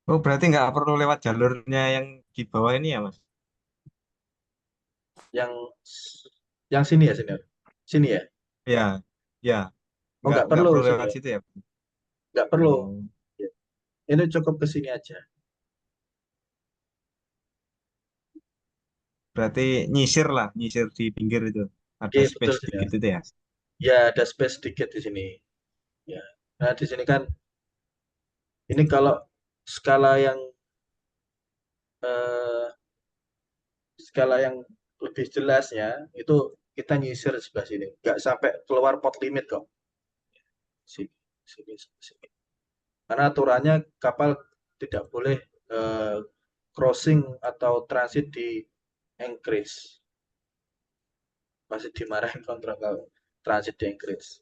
Oh, berarti nggak perlu lewat jalurnya yang di bawah ini ya, Mas? Yang sini ya senior, sini ya. Ya, ya, Oh nggak nggak perlu perlu lewat senior, situ ya. nggak perlu. Oh, Ya. Ini cukup ke sini aja. berarti nyisir lah, nyisir di pinggir itu. Ada Oke betul space senior. dikit itu ya. Ya ada space sedikit di sini. Ya. Nah di sini kan ini kalau skala yang eh, skala yang lebih jelasnya itu kita nyisir sebelah sini, nggak sampai keluar pot limit kok. Sini, sini, sini. Karena aturannya kapal tidak boleh eh, crossing atau transit di Anchorage. Masih dimarahin kontrak kalau transit di Anchorage.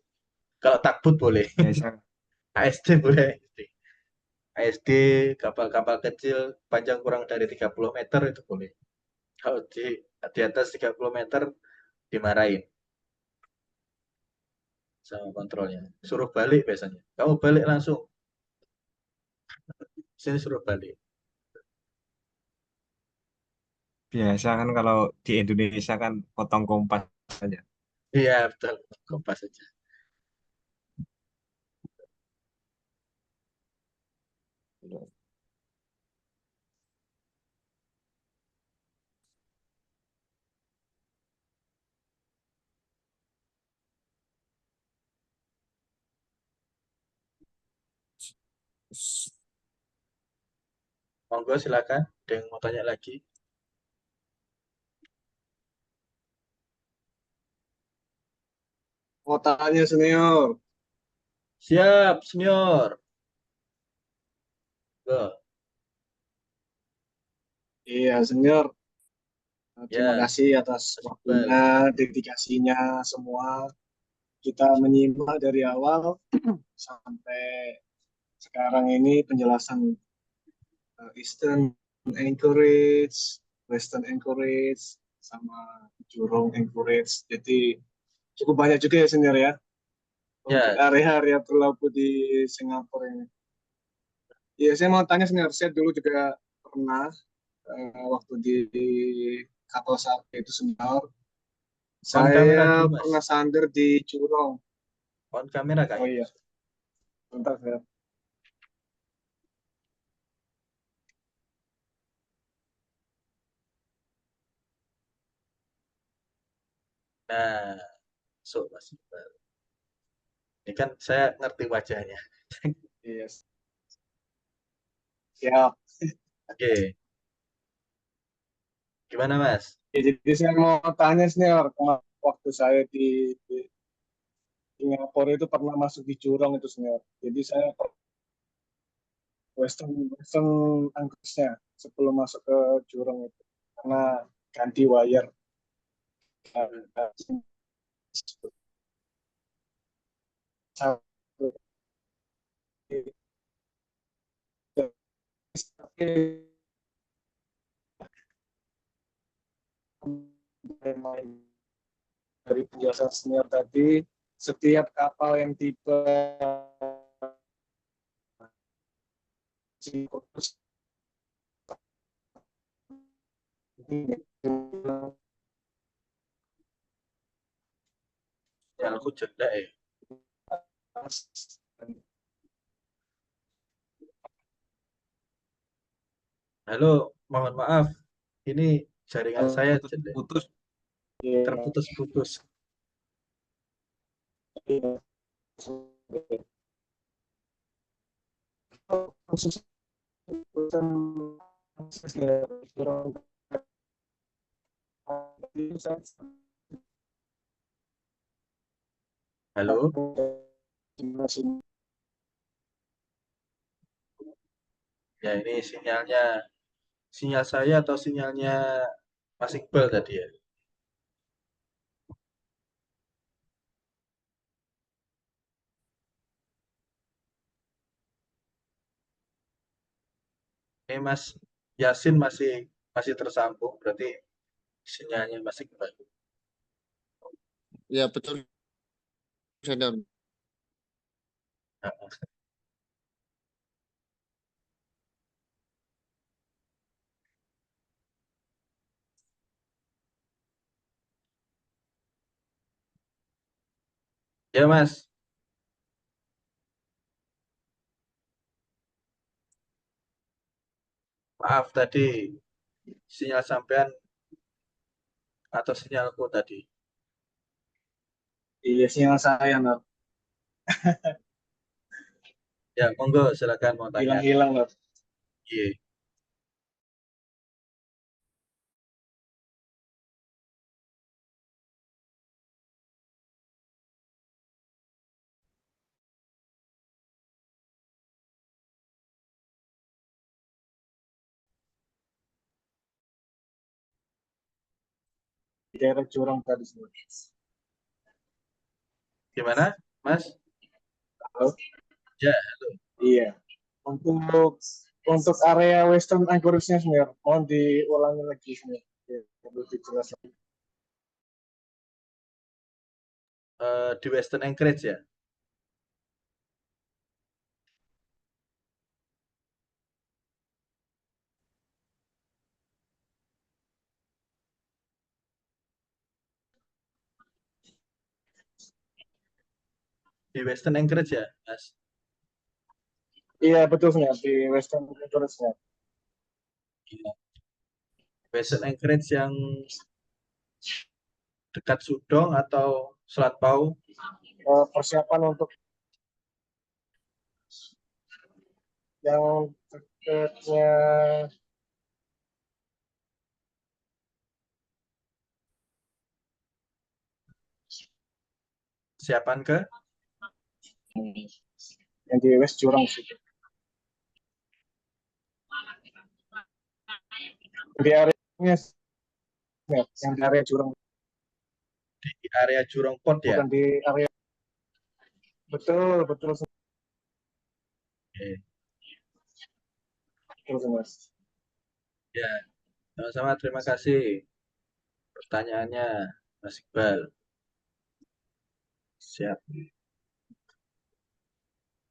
Kalau takbut boleh, Biasa. ASD boleh. ASD kapal-kapal kecil panjang kurang dari 30 meter itu boleh. Kalau di atas 30 meter dimarahin sama kontrolnya. Suruh balik biasanya. Kamu balik langsung. Sini suruh balik. Biasa kan kalau di Indonesia kan potong kompas saja. Iya, betul. Kompas saja. Monggo silakan. Ada yang mau tanya lagi? Mau tanya senior, Siap, senior. Go. iya senior, terima Ya, kasih atas Mas waktunya, Iqbal. dedikasinya semua. Kita menyimak dari awal sampai sekarang ini penjelasan Eastern Anchorage, Western Anchorage, sama Jurong Anchorage. Jadi cukup banyak juga ya senior ya untuk Ya, area-area berlabuh di Singapura ini. Iya, saya mau tanya senior, saya dulu juga pernah waktu di kapal Sake itu senior. on kamera Saya dulu, Mas. pernah sandar di Curong. On kamera Oh kayaknya. iya, bentar ya. Nah, so Mas Iqbal. Ini kan saya ngerti wajahnya. Yes. Siap. Oke, gimana Mas? Ya, jadi saya mau tanya senior, waktu saya di Singapura itu pernah masuk di jurang itu senior. Jadi saya Western Western angkusnya sebelum masuk ke jurang itu karena ganti wire. Dari penjelasan senior tadi, setiap kapal yang tiba Ya aku jeda ya. Halo, mohon maaf. Ini jaringan saya jeda. putus. Terputus-putus. Halo, ya ini sinyal saya atau sinyalnya Mas Iqbal tadi ya. Ini Mas Yasin masih tersambung, berarti sinyalnya Mas Iqbal. Ya betul senior. Nah, ya Mas, maaf tadi sinyal sampean atau sinyalku tadi. Iya, sinyal saya Nor. Ya monggo silakan mau tanya. Hilang-hilang Nor. Iya. Di daerah jurang tadi Nor. Gimana, Mas? Halo? Ya, Iya. Untuk area Western Anchorage-nya senior, mohon diulangi lagi senior. Ya, lebih jelas lagi. di Western Anchorage ya. Di Western Anchorage ya, Mas. Iya betul senior, di Western Anchorage-nya. Iya. Western Anchorage yang dekat Sudong atau Selat Pau. Persiapan untuk yang dekatnya Siapan ke? yang di West Jurang situ. Di area yang di area Jurang, Di area Jurong Port ya. bukan di area. Betul betul Oke. betul Mas. Ya, sama-sama terima kasih pertanyaannya, Mas Iqbal. Siap.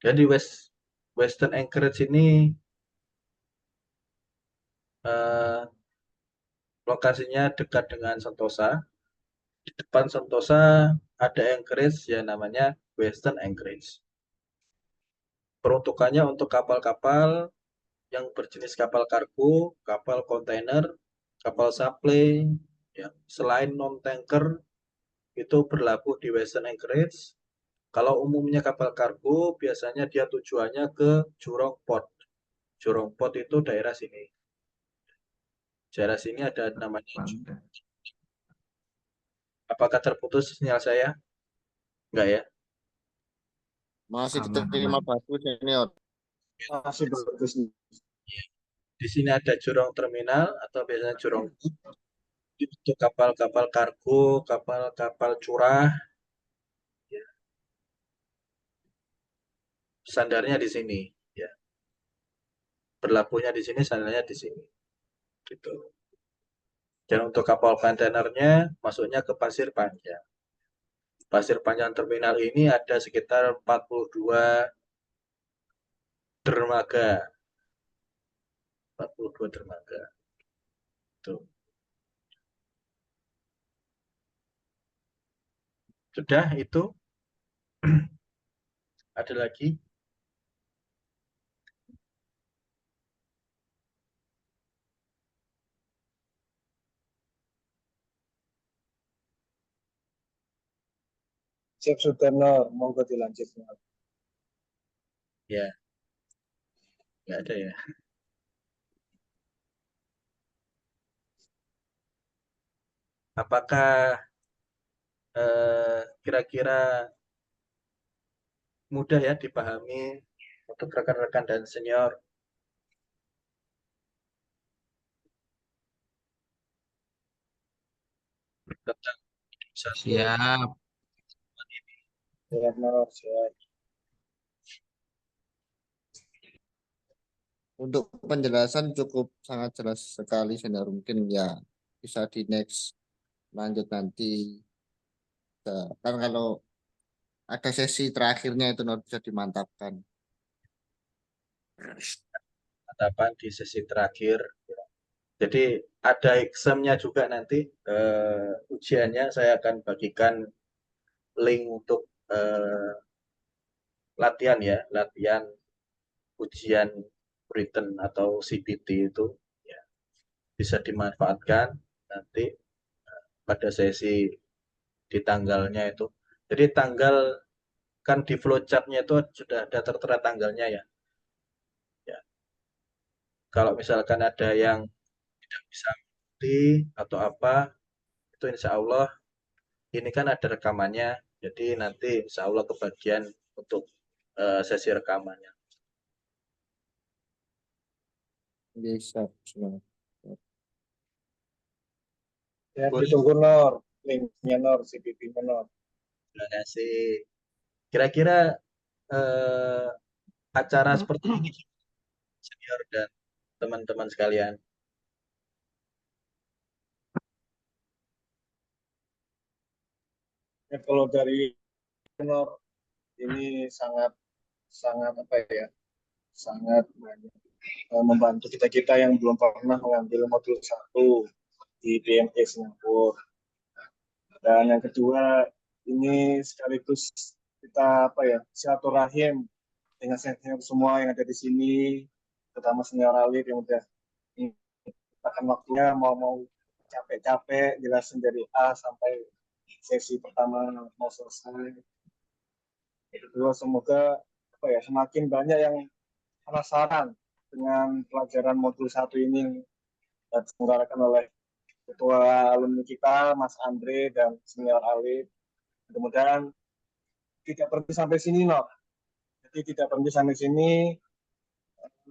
Jadi Western Anchorage ini lokasinya dekat dengan Sentosa. Di depan Sentosa ada Anchorage ya namanya Western Anchorage. Peruntukannya untuk kapal-kapal yang berjenis kapal kargo, kapal kontainer, kapal supply, ya, selain non-tanker itu berlabuh di Western Anchorage. Kalau umumnya kapal kargo, biasanya dia tujuannya ke Jurong Port. Jurong Port itu daerah sini. Daerah sini ada namanya. Mantap. Apakah terputus sinyal saya? Enggak ya? Masih Aman, diterima aman. bagus senior. Masih bagus. Di sini ada Jurong Terminal atau biasanya Jurong Port. Untuk kapal-kapal kargo, kapal-kapal curah, ya. Sandarnya di sini, ya. Berlabuhnya di sini, sandarnya di sini, gitu. Dan untuk kapal kontainernya masuknya ke Pasir Panjang. Pasir Panjang terminal ini ada sekitar 42 dermaga. 42 dermaga. Tuh. Sudah itu. Ada lagi? Siap Sutenor, monggo dilanjut. Ya, nggak ada ya. Apakah kira-kira mudah ya dipahami untuk rekan-rekan dan senior? Tentang satu Siap. Sutenor, siap. Untuk penjelasan cukup sangat jelas sekali senior. Mungkin ya bisa di next lanjut nanti. Kan kalau ada sesi terakhirnya itu bisa dimantapkan. tatapan di sesi terakhir. Jadi ada examnya juga nanti, ujiannya saya akan bagikan link untuk latihan ya, latihan ujian written atau CPT itu ya, bisa dimanfaatkan nanti pada sesi di tanggalnya itu. Jadi tanggal kan di flowchart-nya itu sudah ada tertera tanggalnya ya. Ya. Kalau misalkan ada yang tidak bisa mengikuti atau apa, itu insya Allah ini kan ada rekamannya. Jadi nanti insya Allah kebagian untuk sesi rekamannya. Bisa. Ya, ditunggu Nor, linknya Nor, CPP-nya Nor. Terima kasih. Kira-kira acara seperti ini senior dan teman-teman sekalian. Ya, kalau dari Nor ini sangat apa ya, sangat banyak membantu kita yang belum pernah mengambil modul 1 di BME Singapura. Dan yang kedua, ini sekaligus kita apa ya, silaturahim dengan senior semua yang ada di sini, terutama senior Alif yang udah menyempatkan waktunya mau capek-capek jelasin dari A sampai sesi pertama mau selesai. Kedua, semoga apa ya, semakin banyak yang penasaran dengan pelajaran modul 1 ini yang diselenggarakan oleh ketua alumni kita, Mas Andre dan senior Alif. Mudah-mudahan tidak berhenti sampai sini, no. Jadi tidak berhenti sampai sini.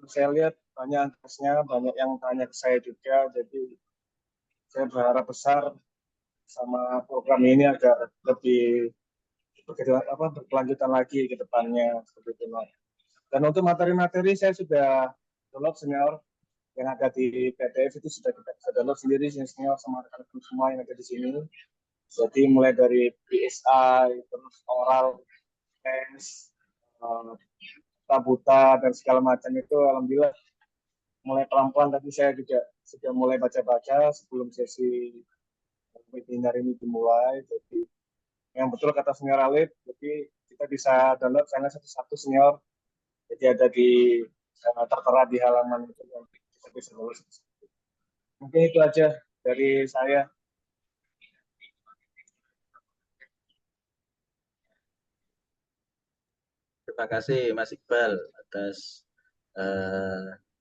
Saya lihat banyak antusiasnya, banyak yang tanya ke saya juga. Jadi saya berharap besar sama program ini agar lebih berkelanjutan lagi ke depannya seperti itu, no. Dan untuk materi-materi saya sudah download senior yang ada di PDF itu sudah kita bisa download sendiri senior sama rekan-rekan semua yang ada di sini. Jadi mulai dari PSI, terus oral, tes, tabuta dan segala macam itu alhamdulillah mulai pelan-pelan, tapi saya juga sudah mulai baca-baca sebelum sesi webinar ini dimulai. Jadi yang betul kata senior Alif, jadi kita bisa download sana satu-satu senior. Jadi ada di tertera di halaman itu yang kita bisa download. Mungkin itu aja dari saya. Terima kasih Mas Iqbal atas